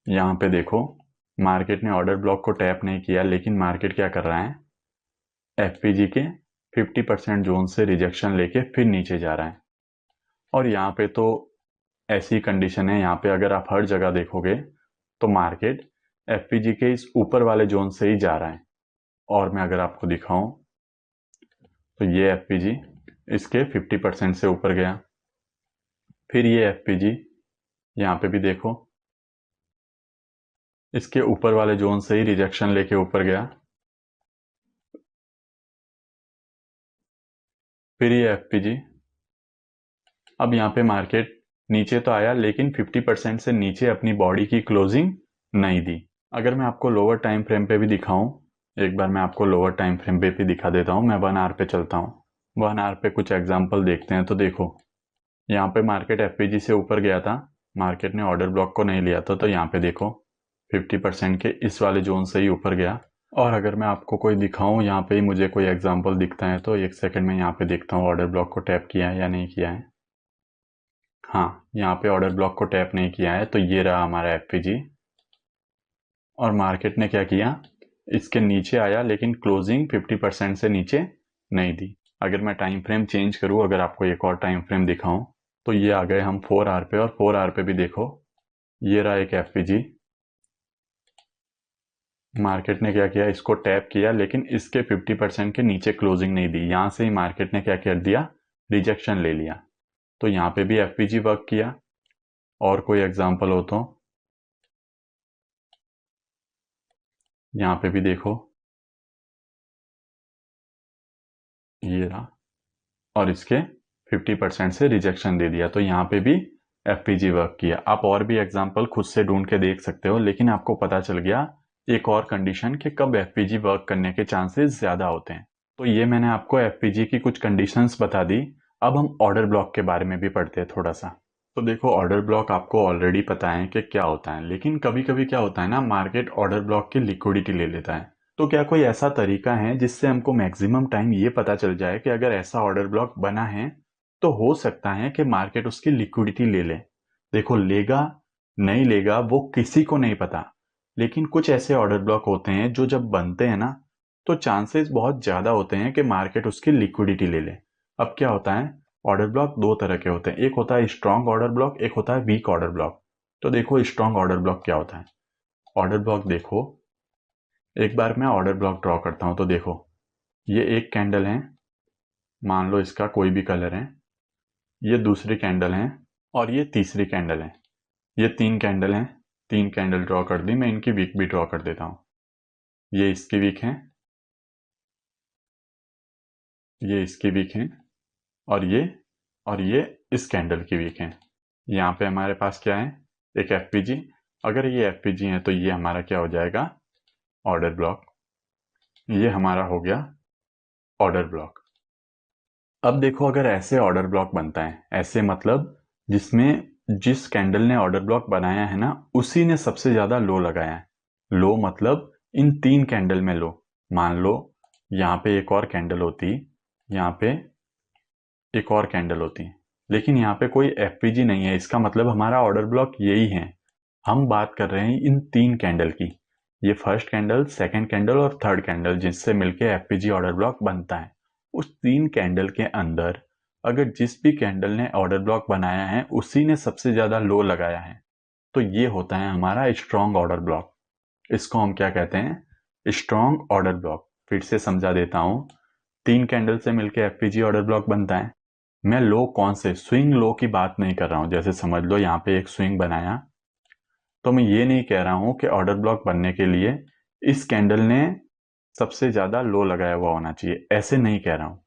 यहाँ पे देखो मार्केट ने ऑर्डर ब्लॉक को टैप नहीं किया, लेकिन मार्केट क्या कर रहा है, एफपीजी के 50% जोन से रिजेक्शन लेके फिर नीचे जा रहा है। और यहाँ पे तो ऐसी कंडीशन है, यहाँ पे अगर आप हर जगह देखोगे तो मार्केट एफपीजी के इस ऊपर वाले जोन से ही जा रहा है। और मैं अगर आपको दिखाऊं तो ये एफपीजी इसके 50% से ऊपर गया, फिर ये एफपीजी यहाँ पे भी देखो इसके ऊपर वाले जोन से ही रिजेक्शन लेके ऊपर गया, फिर ये एफपीजी अब यहाँ पे मार्केट नीचे तो आया लेकिन 50% से नीचे अपनी बॉडी की क्लोजिंग नहीं दी। अगर मैं आपको लोअर टाइम फ्रेम पे भी दिखाऊं, एक बार मैं आपको लोअर टाइम फ्रेम पे भी दिखा देता हूं। मैं 1 आवर पे चलता हूं, 1 आवर पे कुछ एग्जांपल देखते हैं। तो देखो यहाँ पे मार्केट एफपीजी से ऊपर गया था, मार्केट ने ऑर्डर ब्लॉक को नहीं लिया था, तो यहाँ पे देखो 50% के इस वाले जोन से ही ऊपर गया। और अगर मैं आपको कोई दिखाऊं, यहाँ पे ही मुझे कोई एग्जाम्पल दिखता है, तो एक सेकंड में यहाँ पे देखता हूँ ऑर्डर ब्लॉक को टैप किया है या नहीं किया है। हाँ, यहाँ पे ऑर्डर ब्लॉक को टैप नहीं किया है, तो ये रहा हमारा एफपीजी। और मार्केट ने क्या किया, इसके नीचे आया लेकिन क्लोजिंग 50% से नीचे नहीं दी। अगर मैं टाइम फ्रेम चेंज करूँ, अगर आपको एक और टाइम फ्रेम दिखाऊं, तो ये आ गए हम 4 आवर पे। और 4 आवर पे भी देखो ये रहा एक एफपीजी। मार्केट ने क्या किया, इसको टैप किया लेकिन इसके 50% के नीचे क्लोजिंग नहीं दी। यहां से ही मार्केट ने क्या कर दिया, रिजेक्शन ले लिया। तो यहाँ पे भी एफपीजी वर्क किया। और कोई एग्जांपल हो तो यहाँ पे भी देखो ये रहा, और इसके 50% से रिजेक्शन दे दिया। तो यहाँ पे भी एफपीजी वर्क किया। आप और भी एग्जांपल खुद से ढूंढ के देख सकते हो, लेकिन आपको पता चल गया एक और कंडीशन कि कब एफपीजी वर्क करने के चांसेस ज्यादा होते हैं। तो ये मैंने आपको एफपीजी की कुछ कंडीशंस बता दी। अब हम ऑर्डर ब्लॉक के बारे में भी पढ़ते हैं थोड़ा सा। तो देखो ऑर्डर ब्लॉक आपको ऑलरेडी पता है कि क्या होता है, लेकिन कभी कभी क्या होता है ना, मार्केट ऑर्डर ब्लॉक की लिक्विडिटी ले लेता है। तो क्या कोई ऐसा तरीका है जिससे हमको मैक्सिमम टाइम ये पता चल जाए कि अगर ऐसा ऑर्डर ब्लॉक बना है तो हो सकता है कि मार्केट उसकी लिक्विडिटी ले ले। देखो लेगा नहीं लेगा वो किसी को नहीं पता, लेकिन कुछ ऐसे ऑर्डर ब्लॉक होते हैं जो जब बनते हैं ना, तो चांसेस बहुत ज्यादा होते हैं कि मार्केट उसकी लिक्विडिटी ले ले। अब क्या होता है, ऑर्डर ब्लॉक दो तरह के होते हैं, एक होता है स्ट्रांग ऑर्डर ब्लॉक, एक होता है वीक ऑर्डर ब्लॉक। तो देखो स्ट्रांग ऑर्डर ब्लॉक क्या होता है। ऑर्डर ब्लॉक देखो, एक बार मैं ऑर्डर ब्लॉक ड्रॉ करता हूं। तो देखो ये एक कैंडल है, मान लो इसका कोई भी कलर है, ये दूसरी कैंडल है और ये तीसरी कैंडल है। ये 3 कैंडल हैं, 3 कैंडल ड्रॉ कर दी। मैं इनकी वीक भी ड्रॉ कर देता हूँ। ये इसकी वीक है, ये इसकी वीक है, और ये इस कैंडल की वीक है। यहाँ पे हमारे पास क्या है, एक एफपीजी। अगर ये एफपीजी है तो ये हमारा क्या हो जाएगा, ऑर्डर ब्लॉक। ये हमारा हो गया ऑर्डर ब्लॉक। अब देखो, अगर ऐसे ऑर्डर ब्लॉक बनता है, ऐसे मतलब जिसमें जिस कैंडल ने ऑर्डर ब्लॉक बनाया है ना, उसी ने सबसे ज्यादा लो लगाया है। लो मतलब इन 3 कैंडल में लो। मान लो यहाँ पे एक और कैंडल होती, यहाँ पे एक और कैंडल होती, लेकिन यहाँ पे कोई एफपीजी नहीं है। इसका मतलब हमारा ऑर्डर ब्लॉक यही है। हम बात कर रहे हैं इन 3 कैंडल की। ये फर्स्ट कैंडल, सेकंड कैंडल और थर्ड कैंडल, जिससे मिलके एफपीजी ऑर्डर ब्लॉक बनता है। उस 3 कैंडल के अंदर अगर जिस भी कैंडल ने ऑर्डर ब्लॉक बनाया है उसी ने सबसे ज्यादा लो लगाया है, तो ये होता है हमारा स्ट्रॉन्ग ऑर्डर ब्लॉक। इसको हम क्या कहते हैं, स्ट्रॉन्ग ऑर्डर ब्लॉक। फिर से समझा देता हूं। 3 कैंडल से मिलकर एफपीजी ऑर्डर ब्लॉक बनता है। मैं लो कौन से, स्विंग लो की बात नहीं कर रहा हूं। जैसे समझ लो यहाँ पे एक स्विंग बनाया, तो मैं ये नहीं कह रहा हूं कि ऑर्डर ब्लॉक बनने के लिए इस कैंडल ने सबसे ज्यादा लो लगाया हुआ होना चाहिए, ऐसे नहीं कह रहा हूं।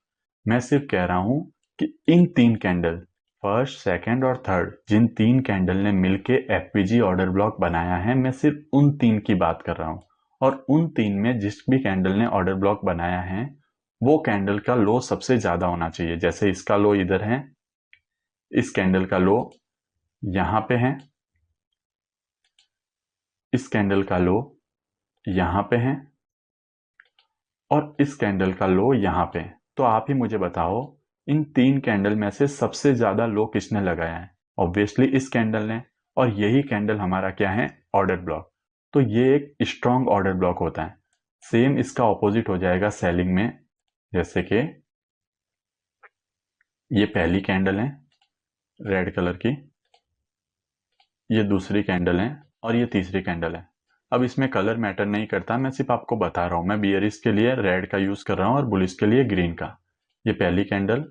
मैं सिर्फ कह रहा हूं कि इन 3 कैंडल, फर्स्ट, सेकंड और थर्ड, जिन 3 कैंडल ने मिलके एफपीजी ऑर्डर ब्लॉक बनाया है, मैं सिर्फ उन 3 की बात कर रहा हूं। और उन 3 में जिस भी कैंडल ने ऑर्डर ब्लॉक बनाया है, वो कैंडल का लो सबसे ज्यादा होना चाहिए। जैसे इसका लो इधर है, इस कैंडल का लो यहां पे है, इस कैंडल का लो यहां पे है, और इस कैंडल का लो यहां पे। तो आप ही मुझे बताओ, इन 3 कैंडल में से सबसे ज्यादा लो किसने लगाया है? ऑब्वियसली इस कैंडल ने। और यही कैंडल हमारा क्या है, ऑर्डर ब्लॉक। तो ये एक स्ट्रॉन्ग ऑर्डर ब्लॉक होता है। सेम इसका ऑपोजिट हो जाएगा सेलिंग में। जैसे कि ये पहली कैंडल है रेड कलर की, ये दूसरी कैंडल है, और ये तीसरी कैंडल है। अब इसमें कलर मैटर नहीं करता, मैं सिर्फ आपको बता रहा हूं। मैं बियरिश के लिए रेड का यूज कर रहा हूं और बुलिश के लिए ग्रीन का। ये पहली कैंडल,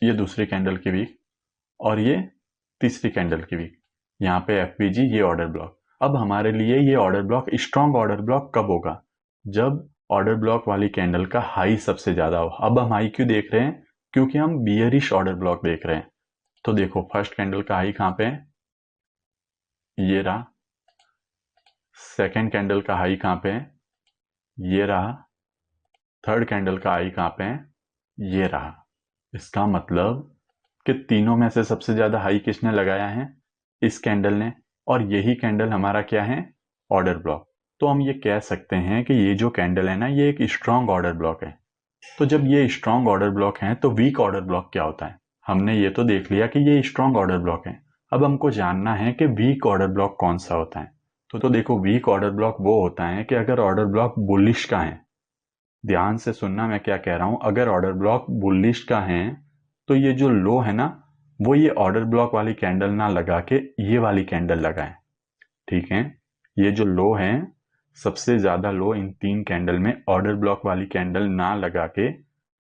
ये दूसरी कैंडल की वीक, और ये तीसरी कैंडल की वीक। यहाँ पे एफपीजी, ये ऑर्डर ब्लॉक। अब हमारे लिए ये order block, strong order block कब होगा? जब ऑर्डर ब्लॉक वाली कैंडल का हाई सबसे ज्यादा हो। अब हम हाई क्यों देख रहे हैं? क्योंकि हम बियरिश ऑर्डर ब्लॉक देख रहे हैं। तो देखो, फर्स्ट कैंडल का हाई कहां पे है, ये रहा। सेकेंड कैंडल का हाई कहां पे है, ये रहा। थर्ड कैंडल का हाई कहां पे है, ये रहा। इसका मतलब कि तीनों में से सबसे ज्यादा हाई किसने लगाया है, इस कैंडल ने। और यही कैंडल हमारा क्या है, ऑर्डर ब्लॉक। तो हम ये कह सकते हैं कि ये जो कैंडल है ना, ये एक स्ट्रॉन्ग ऑर्डर ब्लॉक है। तो जब ये स्ट्रॉन्ग ऑर्डर ब्लॉक है, तो वीक ऑर्डर ब्लॉक क्या होता है? हमने ये तो देख लिया कि ये स्ट्रॉन्ग ऑर्डर ब्लॉक है। अब हमको जानना है कि वीक ऑर्डर ब्लॉक कौन सा होता है। तो देखो, वीक ऑर्डर ब्लॉक वो होता है कि अगर ऑर्डर ब्लॉक बुलिश का है, ध्यान से सुनना मैं क्या कह रहा हूं, अगर ऑर्डर ब्लॉक बुलिश का है, तो ये जो लो है ना, वो ये ऑर्डर ब्लॉक वाली कैंडल ना लगा के ये वाली कैंडल लगाए। ठीक है, ये जो लो है, सबसे ज्यादा लो इन 3 कैंडल में ऑर्डर ब्लॉक वाली कैंडल ना लगा के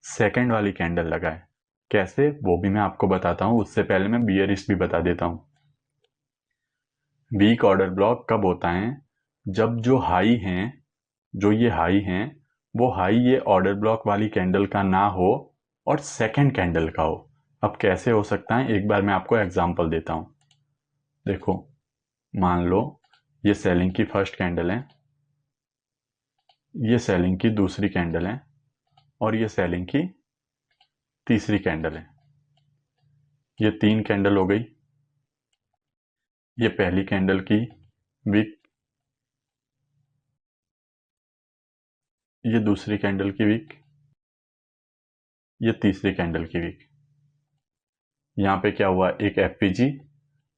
सेकंड वाली कैंडल लगाए। कैसे, वो भी मैं आपको बताता हूं। उससे पहले मैं बियरिश भी बता देता हूं। वीक ऑर्डर ब्लॉक कब होता है? जब जो हाई है, जो ये हाई है, वो हाई ये ऑर्डर ब्लॉक वाली कैंडल का ना हो और सेकंड कैंडल का हो। अब कैसे हो सकता है, एक बार मैं आपको एग्जांपल देता हूं। देखो, मान लो ये सेलिंग की फर्स्ट कैंडल है, ये सेलिंग की दूसरी कैंडल है, और ये सेलिंग की तीसरी कैंडल है। ये 3 कैंडल हो गई। ये पहली कैंडल की वीक, ये दूसरी कैंडल की वीक, ये तीसरी कैंडल की वीक। यहाँ पे क्या हुआ, एक एफपीजी।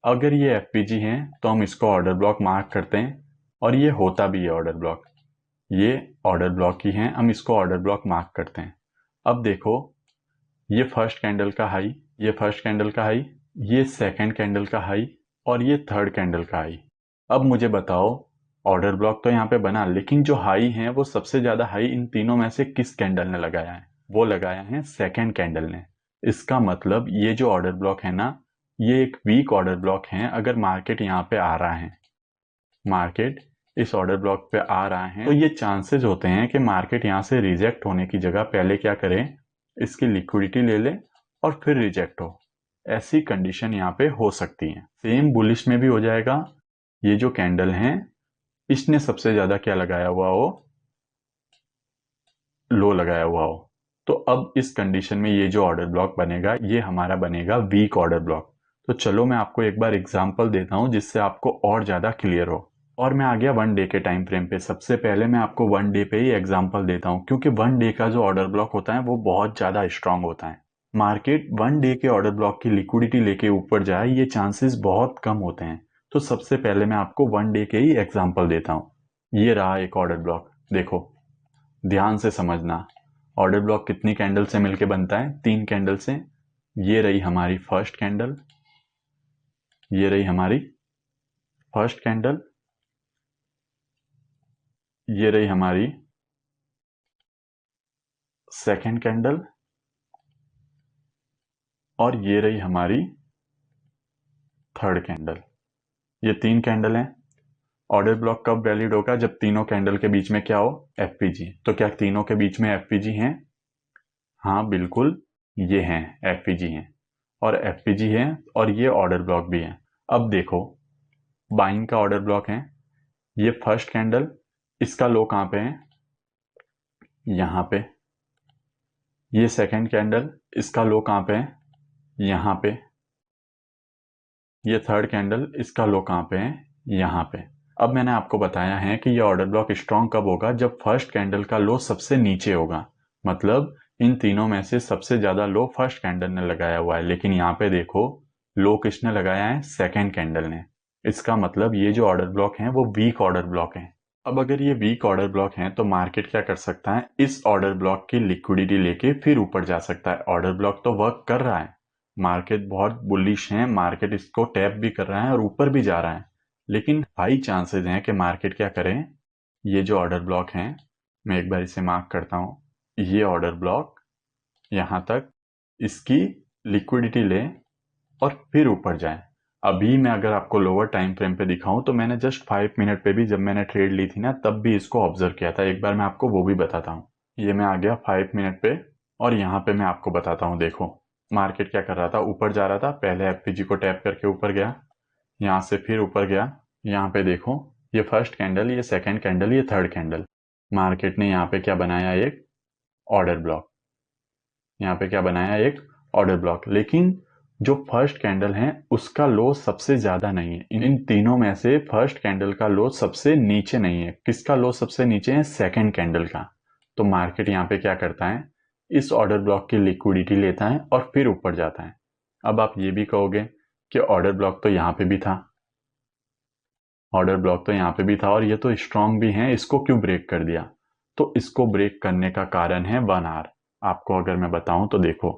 अगर ये एफपीजी है तो हम इसको ऑर्डर ब्लॉक मार्क करते हैं, और ये होता भी है ऑर्डर ब्लॉक। ये ऑर्डर ब्लॉक ही है, हम इसको ऑर्डर ब्लॉक मार्क करते हैं। अब देखो, ये फर्स्ट कैंडल का हाई, ये फर्स्ट कैंडल का हाई, ये सेकंड कैंडल का हाई, और ये थर्ड कैंडल का हाई। अब मुझे बताओ, ऑर्डर ब्लॉक तो यहाँ पे बना, लेकिन जो हाई है वो सबसे ज्यादा हाई इन तीनों में से किस कैंडल ने लगाया है? वो लगाया है सेकंड कैंडल ने। इसका मतलब ये जो ऑर्डर ब्लॉक है ना, ये एक वीक ऑर्डर ब्लॉक है। अगर मार्केट यहाँ पे आ रहा है, मार्केट इस ऑर्डर ब्लॉक पे आ रहा है, तो ये चांसेस होते हैं कि मार्केट यहाँ से रिजेक्ट होने की जगह पहले क्या करे, इसकी लिक्विडिटी ले ले और फिर रिजेक्ट हो। ऐसी कंडीशन यहाँ पे हो सकती है। सेम बुलिश में भी हो जाएगा। ये जो कैंडल है, इसने सबसे ज्यादा क्या लगाया हुआ हो, लो लगाया हुआ हो। तो अब इस कंडीशन में ये जो ऑर्डर ब्लॉक बनेगा, ये हमारा बनेगा वीक ऑर्डर ब्लॉक। तो चलो मैं आपको एक बार एग्जांपल देता हूं जिससे आपको और ज्यादा क्लियर हो। और मैं आ गया 1 डे के टाइम फ्रेम पे। सबसे पहले मैं आपको 1 डे पे ही एग्जांपल देता हूं, क्योंकि 1 डे का जो ऑर्डर ब्लॉक होता है वो बहुत ज्यादा स्ट्रांग होता है। मार्केट 1 डे के ऑर्डर ब्लॉक की लिक्विडिटी लेके ऊपर जाए, ये चांसेस बहुत कम होते हैं। तो सबसे पहले मैं आपको 1 डे के ही एग्जाम्पल देता हूं। ये रहा एक ऑर्डर ब्लॉक, देखो ध्यान से समझना। ऑर्डर ब्लॉक कितनी कैंडल से मिलके बनता है? 3 कैंडल से। ये रही हमारी फर्स्ट कैंडल, ये रही हमारी फर्स्ट कैंडल, ये रही हमारी सेकंड कैंडल, और ये रही हमारी थर्ड कैंडल। ये 3 कैंडल हैं। ऑर्डर ब्लॉक कब वैलिड होगा? जब तीनों कैंडल के बीच में क्या हो? एफपीजी। तो क्या तीनों के बीच में एफपीजी हैं? हाँ बिल्कुल, ये हैं, एफपीजी हैं, और एफपीजी है, और ये ऑर्डर ब्लॉक भी है। अब देखो, बाइंग का ऑर्डर ब्लॉक है। ये फर्स्ट कैंडल, इसका लो कहां पे है? यहां पे। ये सेकंड कैंडल, इसका लो कहां पे है? यहां पे। ये थर्ड कैंडल, इसका लो कहां पे है? यहां पे। अब मैंने आपको बताया है कि ये ऑर्डर ब्लॉक स्ट्रांग कब होगा? जब फर्स्ट कैंडल का लो सबसे नीचे होगा। मतलब इन तीनों में से सबसे ज्यादा लो फर्स्ट कैंडल ने लगाया हुआ है, लेकिन यहाँ पे देखो लो किसने लगाया है? सेकंड कैंडल ने। इसका मतलब ये जो ऑर्डर ब्लॉक है वो वीक ऑर्डर ब्लॉक है। अब अगर ये वीक ऑर्डर ब्लॉक है तो मार्केट क्या कर सकता है? इस ऑर्डर ब्लॉक की लिक्विडिटी लेके फिर ऊपर जा सकता है। ऑर्डर ब्लॉक तो वर्क कर रहा है, मार्केट बहुत बुलिश है, मार्केट इसको टैप भी कर रहा है और ऊपर भी जा रहा है, लेकिन हाई चांसेस हैं कि मार्केट क्या करे, ये जो ऑर्डर ब्लॉक है, मैं एक बार इसे मार्क करता हूं, ये ऑर्डर ब्लॉक यहां तक इसकी लिक्विडिटी ले और फिर ऊपर जाए। अभी मैं अगर आपको लोअर टाइम फ्रेम पे दिखाऊं तो मैंने जस्ट 5 मिनट पे भी, जब मैंने ट्रेड ली थी ना, तब भी इसको ऑब्जर्व किया था। एक बार मैं आपको वो भी बताता हूँ। ये मैं आ गया 5 मिनट पे, और यहाँ पे मैं आपको बताता हूँ। देखो मार्केट क्या कर रहा था, ऊपर जा रहा था, पहले एफपीजी को टैप करके ऊपर गया, यहाँ से फिर ऊपर गया। यहाँ पे देखो, ये फर्स्ट कैंडल, ये सेकंड कैंडल, ये थर्ड कैंडल, मार्केट ने यहाँ पे क्या बनाया? एक ऑर्डर ब्लॉक। यहाँ पे क्या बनाया? एक ऑर्डर ब्लॉक। लेकिन जो फर्स्ट कैंडल है उसका लो सबसे ज्यादा नहीं है। इन तीनों में से फर्स्ट कैंडल का लो सबसे नीचे नहीं है। किसका लो सबसे नीचे है? सेकंड कैंडल का। तो मार्केट यहाँ पे क्या करता है? इस ऑर्डर ब्लॉक की लिक्विडिटी लेता है और फिर ऊपर जाता है। अब आप ये भी कहोगे कि ऑर्डर ब्लॉक तो यहाँ पे भी था, ऑर्डर ब्लॉक तो यहाँ पे भी था और ये तो स्ट्रांग भी है, इसको क्यों ब्रेक कर दिया? तो इसको ब्रेक करने का कारण है 1 आवर। आपको अगर मैं बताऊं तो देखो,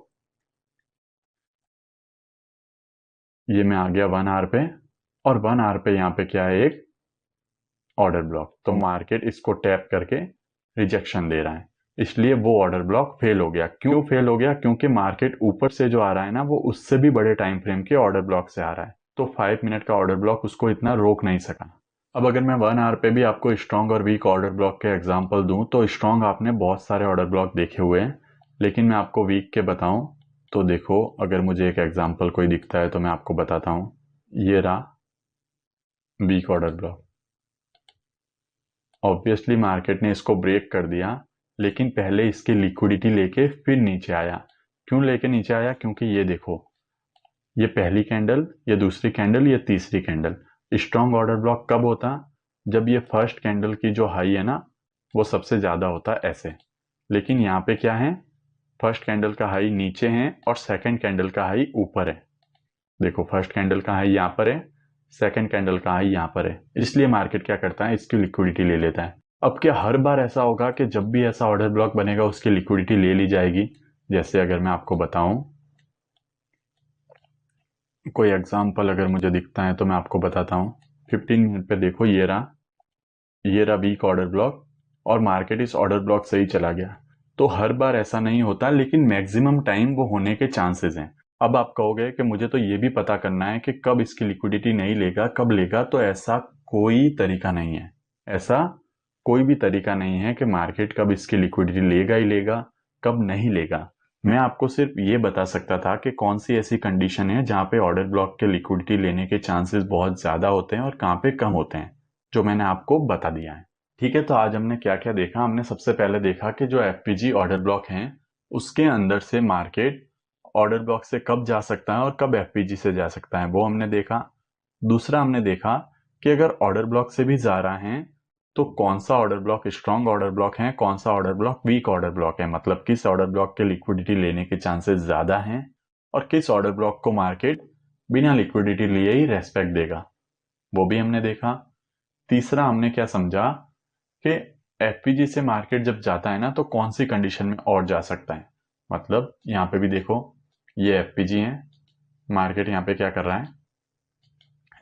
ये मैं आ गया 1 आवर पे, और 1 आवर पे यहाँ पे क्या है? एक ऑर्डर ब्लॉक। तो मार्केट इसको टैप करके रिजेक्शन दे रहा है, इसलिए वो ऑर्डर ब्लॉक फेल हो गया। क्यों फेल हो गया? क्योंकि मार्केट ऊपर से जो आ रहा है ना, वो उससे भी बड़े टाइम फ्रेम के ऑर्डर ब्लॉक से आ रहा है, तो 5 मिनट का ऑर्डर ब्लॉक उसको इतना रोक नहीं सका। अब अगर मैं 1 आवर पे भी आपको स्ट्रॉन्ग और वीक ऑर्डर ब्लॉक के एग्जाम्पल दूं, तो स्ट्रॉन्ग आपने बहुत सारे ऑर्डर ब्लॉक देखे हुए हैं, लेकिन मैं आपको वीक के बताऊं तो देखो, अगर मुझे एक एग्जाम्पल कोई दिखता है तो मैं आपको बताता हूं। ये रहा weak order block. Obviously market ने इसको ब्रेक कर दिया, लेकिन पहले इसकी लिक्विडिटी लेके फिर नीचे आया। क्यों लेके नीचे आया? क्योंकि ये देखो, ये पहली कैंडल, ये दूसरी कैंडल, ये तीसरी कैंडल। स्ट्रॉन्ग ऑर्डर ब्लॉक कब होता? जब ये फर्स्ट कैंडल की जो हाई है ना, वो सबसे ज्यादा होता ऐसे। लेकिन यहाँ पे क्या है? फर्स्ट कैंडल का हाई नीचे है और सेकंड कैंडल का हाई ऊपर है। देखो फर्स्ट कैंडल का हाई यहाँ पर है, सेकंड कैंडल का हाई यहाँ पर है, इसलिए मार्केट क्या करता है? इसकी लिक्विडिटी ले लेता है। अब क्या हर बार ऐसा होगा कि जब भी ऐसा ऑर्डर ब्लॉक बनेगा उसकी लिक्विडिटी ले ली जाएगी? जैसे अगर मैं आपको बताऊं, कोई एग्जाम्पल अगर मुझे दिखता है तो मैं आपको बताता हूं। 15 मिनट पे देखो, ये रहा वीक ऑर्डर ब्लॉक, और मार्केट इस ऑर्डर ब्लॉक से ही चला गया। तो हर बार ऐसा नहीं होता, लेकिन मैक्सिमम टाइम वो होने के चांसेस हैं। अब आप कहोगे कि मुझे तो ये भी पता करना है कि कब इसकी लिक्विडिटी नहीं लेगा, कब लेगा। तो ऐसा कोई तरीका नहीं है, ऐसा कोई भी तरीका नहीं है कि मार्केट कब इसकी लिक्विडिटी लेगा ही लेगा, कब नहीं लेगा। मैं आपको सिर्फ ये बता सकता था कि कौन सी ऐसी कंडीशन है जहां पे ऑर्डर ब्लॉक के लिक्विडिटी लेने के चांसेस बहुत ज़्यादा होते हैं और कहाँ पे कम होते हैं, जो मैंने आपको बता दिया है। ठीक है, तो आज हमने क्या क्या देखा। हमने सबसे पहले देखा कि जो एफपीजी ऑर्डर ब्लॉक हैं उसके अंदर से मार्केट ऑर्डर ब्लॉक से कब जा सकता है और कब एफपीजी से जा सकता है, वो हमने देखा। दूसरा हमने देखा कि अगर ऑर्डर ब्लॉक से भी जा रहा है तो कौन सा order block strong order block है, कौन सा order block weak order block है, मतलब किस ऑर्डर ब्लॉक के लिक्विडिटी लेने के चांसेस ज्यादा हैं और किस ऑर्डर ब्लॉक को मार्केट बिना लिक्विडिटी लिए ही रेस्पेक्ट देगा, वो भी हमने देखा। तीसरा हमने क्या समझा कि एफपीजी से मार्केट जब जाता है ना तो कौन सी कंडीशन में और जा सकता है। मतलब यहाँ पे भी देखो, ये एफपीजी है, मार्केट यहाँ पे क्या कर रहा है,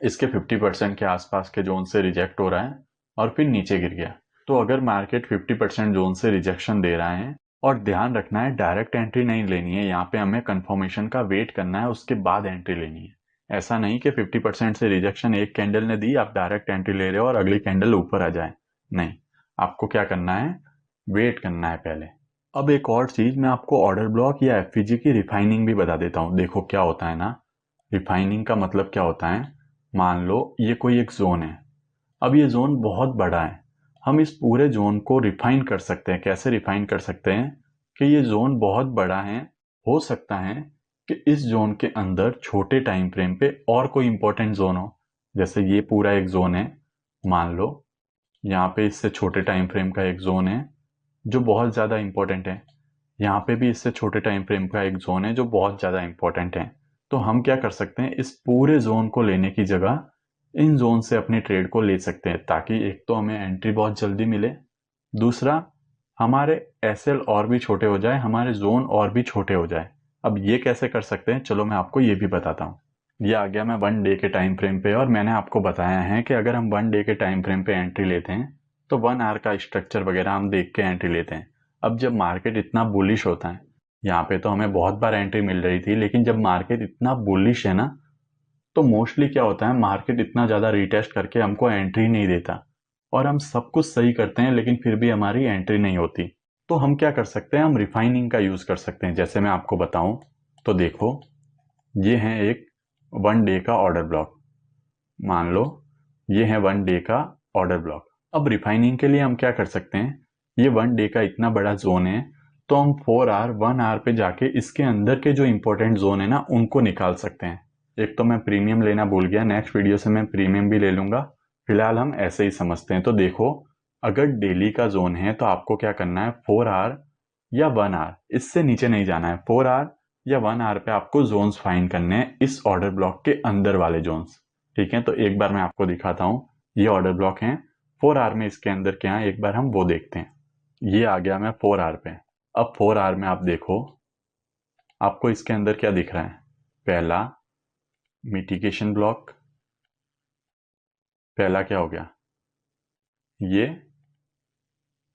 इसके 50% के आसपास के जोन से रिजेक्ट हो रहा है और फिर नीचे गिर गया। तो अगर मार्केट 50% जोन से रिजेक्शन दे रहा है, और ध्यान रखना है डायरेक्ट एंट्री नहीं लेनी है, यहाँ पे हमें कंफर्मेशन का वेट करना है, उसके बाद एंट्री लेनी है। ऐसा नहीं कि 50% से रिजेक्शन एक कैंडल ने दी, आप डायरेक्ट एंट्री ले रहे हो और अगली कैंडल ऊपर आ जाए, नहीं। आपको क्या करना है, वेट करना है पहले। अब एक और चीज, मैं आपको ऑर्डर ब्लॉक या एफपीजी की रिफाइनिंग भी बता देता हूँ। देखो क्या होता है ना, रिफाइनिंग का मतलब क्या होता है, मान लो ये कोई एक जोन है, अब ये जोन बहुत बड़ा है, हम इस पूरे जोन को रिफाइन कर सकते हैं। कैसे रिफाइन कर सकते हैं कि ये जोन बहुत बड़ा है, हो सकता है कि इस जोन के अंदर छोटे टाइम फ्रेम पे और कोई इंपॉर्टेंट जोन हो। जैसे ये पूरा एक जोन है, मान लो यहाँ पे इससे छोटे टाइम फ्रेम का एक जोन है जो बहुत ज़्यादा इंपॉर्टेंट है, यहाँ पे भी इससे छोटे टाइम फ्रेम का एक जोन है जो बहुत ज़्यादा इंपॉर्टेंट है। तो हम क्या कर सकते हैं, इस पूरे जोन को लेने की जगह इन जोन से अपनी ट्रेड को ले सकते हैं, ताकि एक तो हमें एंट्री बहुत जल्दी मिले, दूसरा हमारे एसएल और भी छोटे हो जाए, हमारे जोन और भी छोटे हो जाए। अब ये कैसे कर सकते हैं, चलो मैं आपको ये भी बताता हूँ। ये आ गया मैं 1 डे के टाइम फ्रेम पे, और मैंने आपको बताया है कि अगर हम 1 डे के टाइम फ्रेम पे एंट्री लेते हैं तो 1 आवर का स्ट्रक्चर वगैरह हम देख के एंट्री लेते हैं। अब जब मार्केट इतना बुलिश होता है, यहाँ पे तो हमें बहुत बार एंट्री मिल रही थी, लेकिन जब मार्केट इतना बुलिश है ना, तो मोस्टली क्या होता है, मार्केट इतना ज़्यादा रीटेस्ट करके हमको एंट्री नहीं देता, और हम सब कुछ सही करते हैं लेकिन फिर भी हमारी एंट्री नहीं होती। तो हम क्या कर सकते हैं, हम रिफाइनिंग का यूज़ कर सकते हैं। जैसे मैं आपको बताऊं तो देखो, ये है एक 1 डे का ऑर्डर ब्लॉक, मान लो ये है 1 डे का ऑर्डर ब्लॉक। अब रिफाइनिंग के लिए हम क्या कर सकते हैं, ये 1 डे का इतना बड़ा जोन है, तो हम 4 आवर 1 आवर पे जाके इसके अंदर के जो इंपॉर्टेंट जोन है ना उनको निकाल सकते हैं। एक तो मैं प्रीमियम लेना भूल गया, नेक्स्ट वीडियो से मैं प्रीमियम भी ले लूंगा, फिलहाल हम ऐसे ही समझते हैं। तो देखो, अगर डेली का जोन है तो आपको क्या करना है, 4 आवर या 1 आवर, इससे नीचे नहीं जाना है। 4 आवर या 1 आवर पे आपको जोन्स फाइंड करने हैं, इस ऑर्डर ब्लॉक के अंदर वाले जोन्स। ठीक है, तो एक बार मैं आपको दिखाता हूँ, ये ऑर्डर ब्लॉक हैं, 4 आवर में इसके अंदर क्या है एक बार हम वो देखते हैं। ये आ गया मैं 4 आवर पे। अब 4 आवर में आप देखो, आपको इसके अंदर क्या दिख रहा है, पहला मिटिगेशन ब्लॉक, पहला क्या हो गया, ये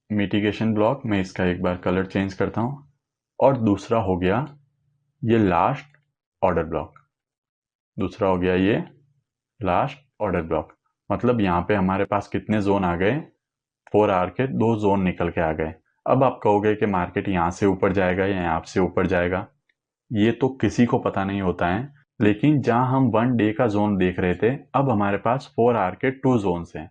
मिटिगेशन ब्लॉक, मैं इसका एक बार कलर चेंज करता हूं, और दूसरा हो गया ये लास्ट ऑर्डर ब्लॉक, दूसरा हो गया ये लास्ट ऑर्डर ब्लॉक। मतलब यहाँ पे हमारे पास कितने जोन आ गए, 4 आवर के 2 जोन निकल के आ गए। अब आप कहोगे कि मार्केट यहाँ से ऊपर जाएगा या यहाँ से ऊपर जाएगा, ये तो किसी को पता नहीं होता है। लेकिन जहां हम 1 डे का जोन देख रहे थे, अब हमारे पास 4 आवर के 2 जोन्स हैं।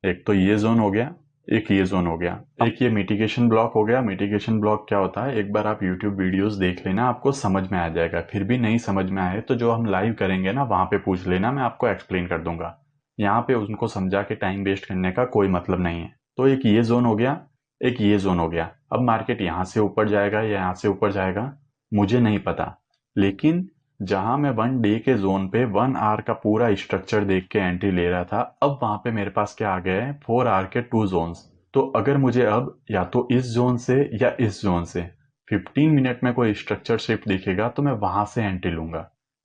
एक तो ये जोन हो गया, एक ये जोन हो गया, एक ये मिटिगेशन ब्लॉक हो गया। मिटिगेशन ब्लॉक क्या होता है, एक बार आप यूट्यूब वीडियोस देख लेना, आपको समझ में आ जाएगा। फिर भी नहीं समझ में आए तो जो हम लाइव करेंगे ना वहां पे पूछ लेना, मैं आपको एक्सप्लेन कर दूंगा। यहाँ पे उनको समझा के टाइम वेस्ट करने का कोई मतलब नहीं है। तो एक ये जोन हो गया, एक ये जोन हो गया। अब मार्केट यहाँ से ऊपर जाएगा या यहाँ से ऊपर जाएगा मुझे नहीं पता, लेकिन जहां मैं 1 डे के जोन पे 1 आवर का पूरा स्ट्रक्चर देख के एंट्री ले रहा था, अब वहां पे मेरे पास क्या आ गए हैं, 4 आवर के 2 जोन्स। तो अगर मुझे अब या तो इस जोन से या इस जोन से 15 मिनट में कोई स्ट्रक्चर शिफ्ट दिखेगा तो मैं वहां से एंट्री लूंगा।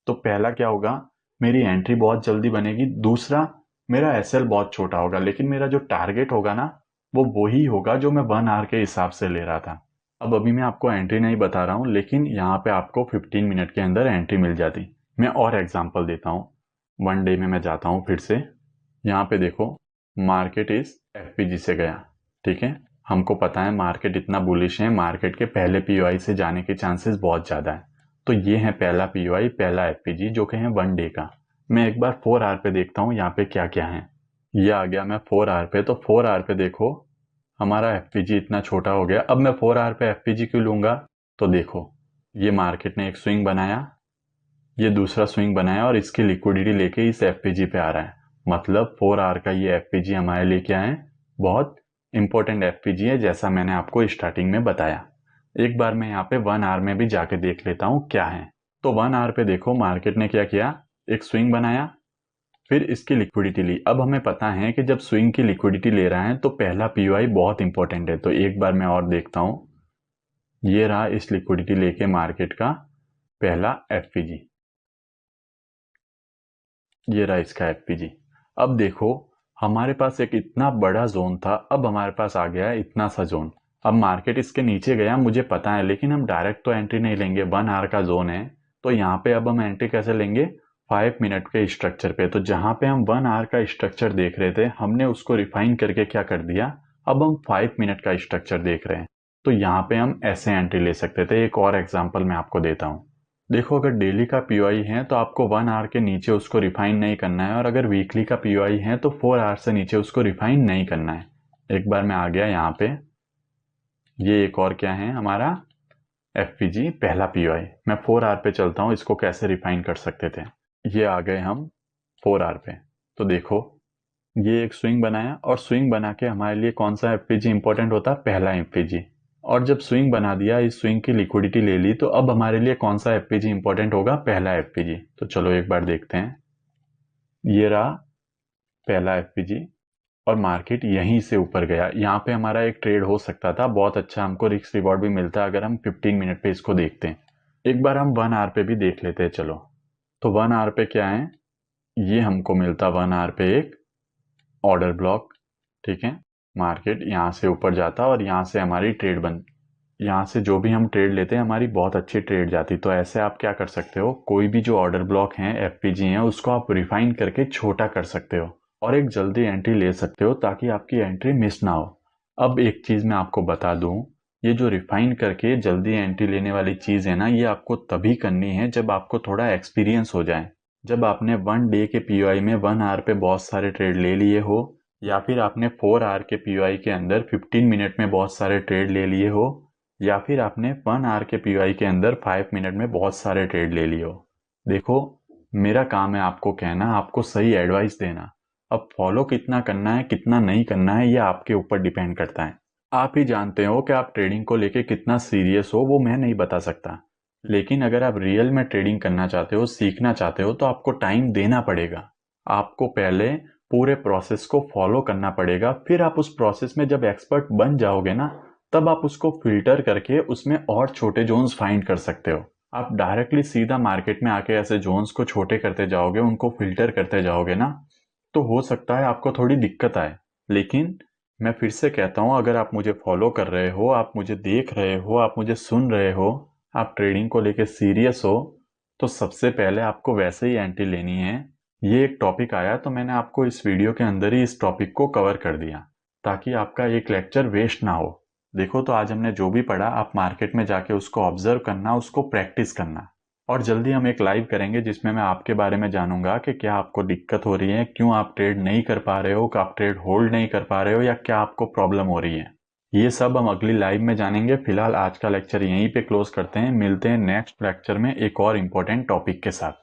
तो पहला क्या होगा, मेरी एंट्री बहुत जल्दी बनेगी, दूसरा मेरा एसएल बहुत छोटा होगा, लेकिन मेरा जो टारगेट होगा ना वो वही होगा जो मैं 1 आवर के हिसाब से ले रहा था। अब अभी मैं आपको एंट्री नहीं बता रहा हूँ, लेकिन यहाँ पे आपको 15 मिनट के अंदर एंट्री मिल जाती। मैं और एग्जांपल देता हूँ। वन डे में मैं जाता हूँ फिर से। यहाँ पे देखो, मार्केट इस एफपीजी से गया, ठीक है। हमको पता है मार्केट इतना बुलिश है, मार्केट के पहले पीओआई से जाने के चांसेस बहुत ज़्यादा है। तो ये है पहला पीओआई, पहला एफपीजी, जो कि है वन डे का। मैं एक बार 4 आवर पे देखता हूँ यहाँ पे क्या क्या है। ये आ गया मैं 4 आवर पे, तो 4 आवर पे देखो हमारा एफपीजी इतना छोटा हो गया। अब मैं 4 आवर पे एफपीजी क्यों लूंगा? तो देखो, ये मार्केट ने एक स्विंग बनाया, ये दूसरा स्विंग बनाया और इसकी लिक्विडिटी लेके इस एफपीजी पे आ रहा है। मतलब 4 आवर का ये एफपीजी हमारे लिए क्या है? बहुत इंपॉर्टेंट एफपीजी है, जैसा मैंने आपको स्टार्टिंग में बताया। एक बार मैं यहाँ पे 1 आवर में भी जाके देख लेता हूँ क्या है। तो 1 आवर पे देखो मार्केट ने क्या किया, एक स्विंग बनाया, फिर इसकी लिक्विडिटी ली। अब हमें पता है कि जब स्विंग की लिक्विडिटी ले रहा है तो पहला पीओआई बहुत इंपॉर्टेंट है। तो एक बार मैं और देखता हूं, ये रहा इस लिक्विडिटी लेके मार्केट का पहला एफपीजी, ये रहा इसका एफपीजी। अब देखो, हमारे पास एक इतना बड़ा जोन था, अब हमारे पास आ गया है इतना सा जोन। अब मार्केट इसके नीचे गया मुझे पता है, लेकिन हम डायरेक्ट तो एंट्री नहीं लेंगे, 1 आवर का जोन है। तो यहाँ पे अब हम एंट्री कैसे लेंगे? 5 मिनट के स्ट्रक्चर पे। तो जहां पे हम 1 आवर का स्ट्रक्चर देख रहे थे, हमने उसको रिफाइन करके क्या कर दिया, अब हम 5 मिनट का स्ट्रक्चर देख रहे हैं। तो यहाँ पे हम ऐसे एंट्री ले सकते थे। एक और एग्जाम्पल मैं आपको देता हूँ। देखो, अगर डेली का पीओआई है तो आपको 1 आवर के नीचे उसको रिफाइन नहीं करना है, और अगर वीकली का पीओआई है तो 4 आवर से नीचे उसको रिफाइन नहीं करना है। एक बार मैं आ गया यहाँ पे, ये एक और क्या है हमारा एफपीजी, पहला पीओआई। मैं 4 आवर पे चलता हूँ, इसको कैसे रिफाइन कर सकते थे। ये आ गए हम 4 आवर पे। तो देखो, ये एक स्विंग बनाया, और स्विंग बना के हमारे लिए कौन सा एफपीजी इंपॉर्टेंट होता है? पहला एफपीजी। और जब स्विंग बना दिया, इस स्विंग की लिक्विडिटी ले ली, तो अब हमारे लिए कौन सा एफपीजी इंपॉर्टेंट होगा? पहला एफपीजी। तो चलो एक बार देखते हैं। ये रहा पहला एफपीजी, और मार्केट यहीं से ऊपर गया। यहाँ पे हमारा एक ट्रेड हो सकता था, बहुत अच्छा हमको रिस्क रिवॉर्ड भी मिलता अगर हम 15 मिनट पे इसको देखते हैं। एक बार हम 1 आवर पे भी देख लेते हैं। चलो, तो 1 आवर पे क्या है, ये हमको मिलता 1 आवर पे एक ऑर्डर ब्लॉक, ठीक है। मार्केट यहाँ से ऊपर जाता और यहाँ से हमारी ट्रेड बन, यहाँ से जो भी हम ट्रेड लेते हैं हमारी बहुत अच्छी ट्रेड जाती। तो ऐसे आप क्या कर सकते हो, कोई भी जो ऑर्डर ब्लॉक हैं, एफपीजी हैं, उसको आप रिफाइन करके छोटा कर सकते हो और एक जल्दी एंट्री ले सकते हो, ताकि आपकी एंट्री मिस ना हो। अब एक चीज़ मैं आपको बता दूं, ये जो रिफाइन करके जल्दी एंट्री लेने वाली चीज़ है ना, ये आपको तभी करनी है जब आपको थोड़ा एक्सपीरियंस हो जाए। जब आपने 1 डे के पीओआई में 1 आवर पे बहुत सारे ट्रेड ले लिए हो, या फिर आपने 4 आवर के पीओआई के अंदर 15 मिनट में बहुत सारे ट्रेड ले लिए हो, या फिर आपने 1 आवर के पीओआई के अंदर 5 मिनट में बहुत सारे ट्रेड ले लिए हो। देखो, मेरा काम है आपको कहना, आपको सही एडवाइस देना। अब फॉलो कितना करना है कितना नहीं करना है, ये आपके ऊपर डिपेंड करता है। आप ही जानते हो कि आप ट्रेडिंग को लेके कितना सीरियस हो, वो मैं नहीं बता सकता। लेकिन अगर आप रियल में ट्रेडिंग करना चाहते हो, सीखना चाहते हो, तो आपको टाइम देना पड़ेगा। आपको पहले पूरे प्रोसेस को फॉलो करना पड़ेगा, फिर आप उस प्रोसेस में जब एक्सपर्ट बन जाओगे ना, तब आप उसको फिल्टर करके उसमें और छोटे जोन्स फाइंड कर सकते हो। आप डायरेक्टली सीधा मार्केट में आके ऐसे जोन्स को छोटे करते जाओगे, उनको फिल्टर करते जाओगे ना, तो हो सकता है आपको थोड़ी दिक्कत आए। लेकिन मैं फिर से कहता हूँ, अगर आप मुझे फॉलो कर रहे हो, आप मुझे देख रहे हो, आप मुझे सुन रहे हो, आप ट्रेडिंग को लेके सीरियस हो, तो सबसे पहले आपको वैसे ही एंट्री लेनी है। ये एक टॉपिक आया तो मैंने आपको इस वीडियो के अंदर ही इस टॉपिक को कवर कर दिया, ताकि आपका एक लेक्चर वेस्ट ना हो। देखो, तो आज हमने जो भी पढ़ा, आप मार्केट में जाके उसको ऑब्जर्व करना, उसको प्रैक्टिस करना। और जल्दी हम एक लाइव करेंगे जिसमें मैं आपके बारे में जानूंगा कि क्या आपको दिक्कत हो रही है, क्यों आप ट्रेड नहीं कर पा रहे हो, कि आप ट्रेड होल्ड नहीं कर पा रहे हो, या क्या आपको प्रॉब्लम हो रही है। ये सब हम अगली लाइव में जानेंगे। फिलहाल आज का लेक्चर यहीं पे क्लोज करते हैं, मिलते हैं नेक्स्ट लेक्चर में एक और इम्पोर्टेंट टॉपिक के साथ।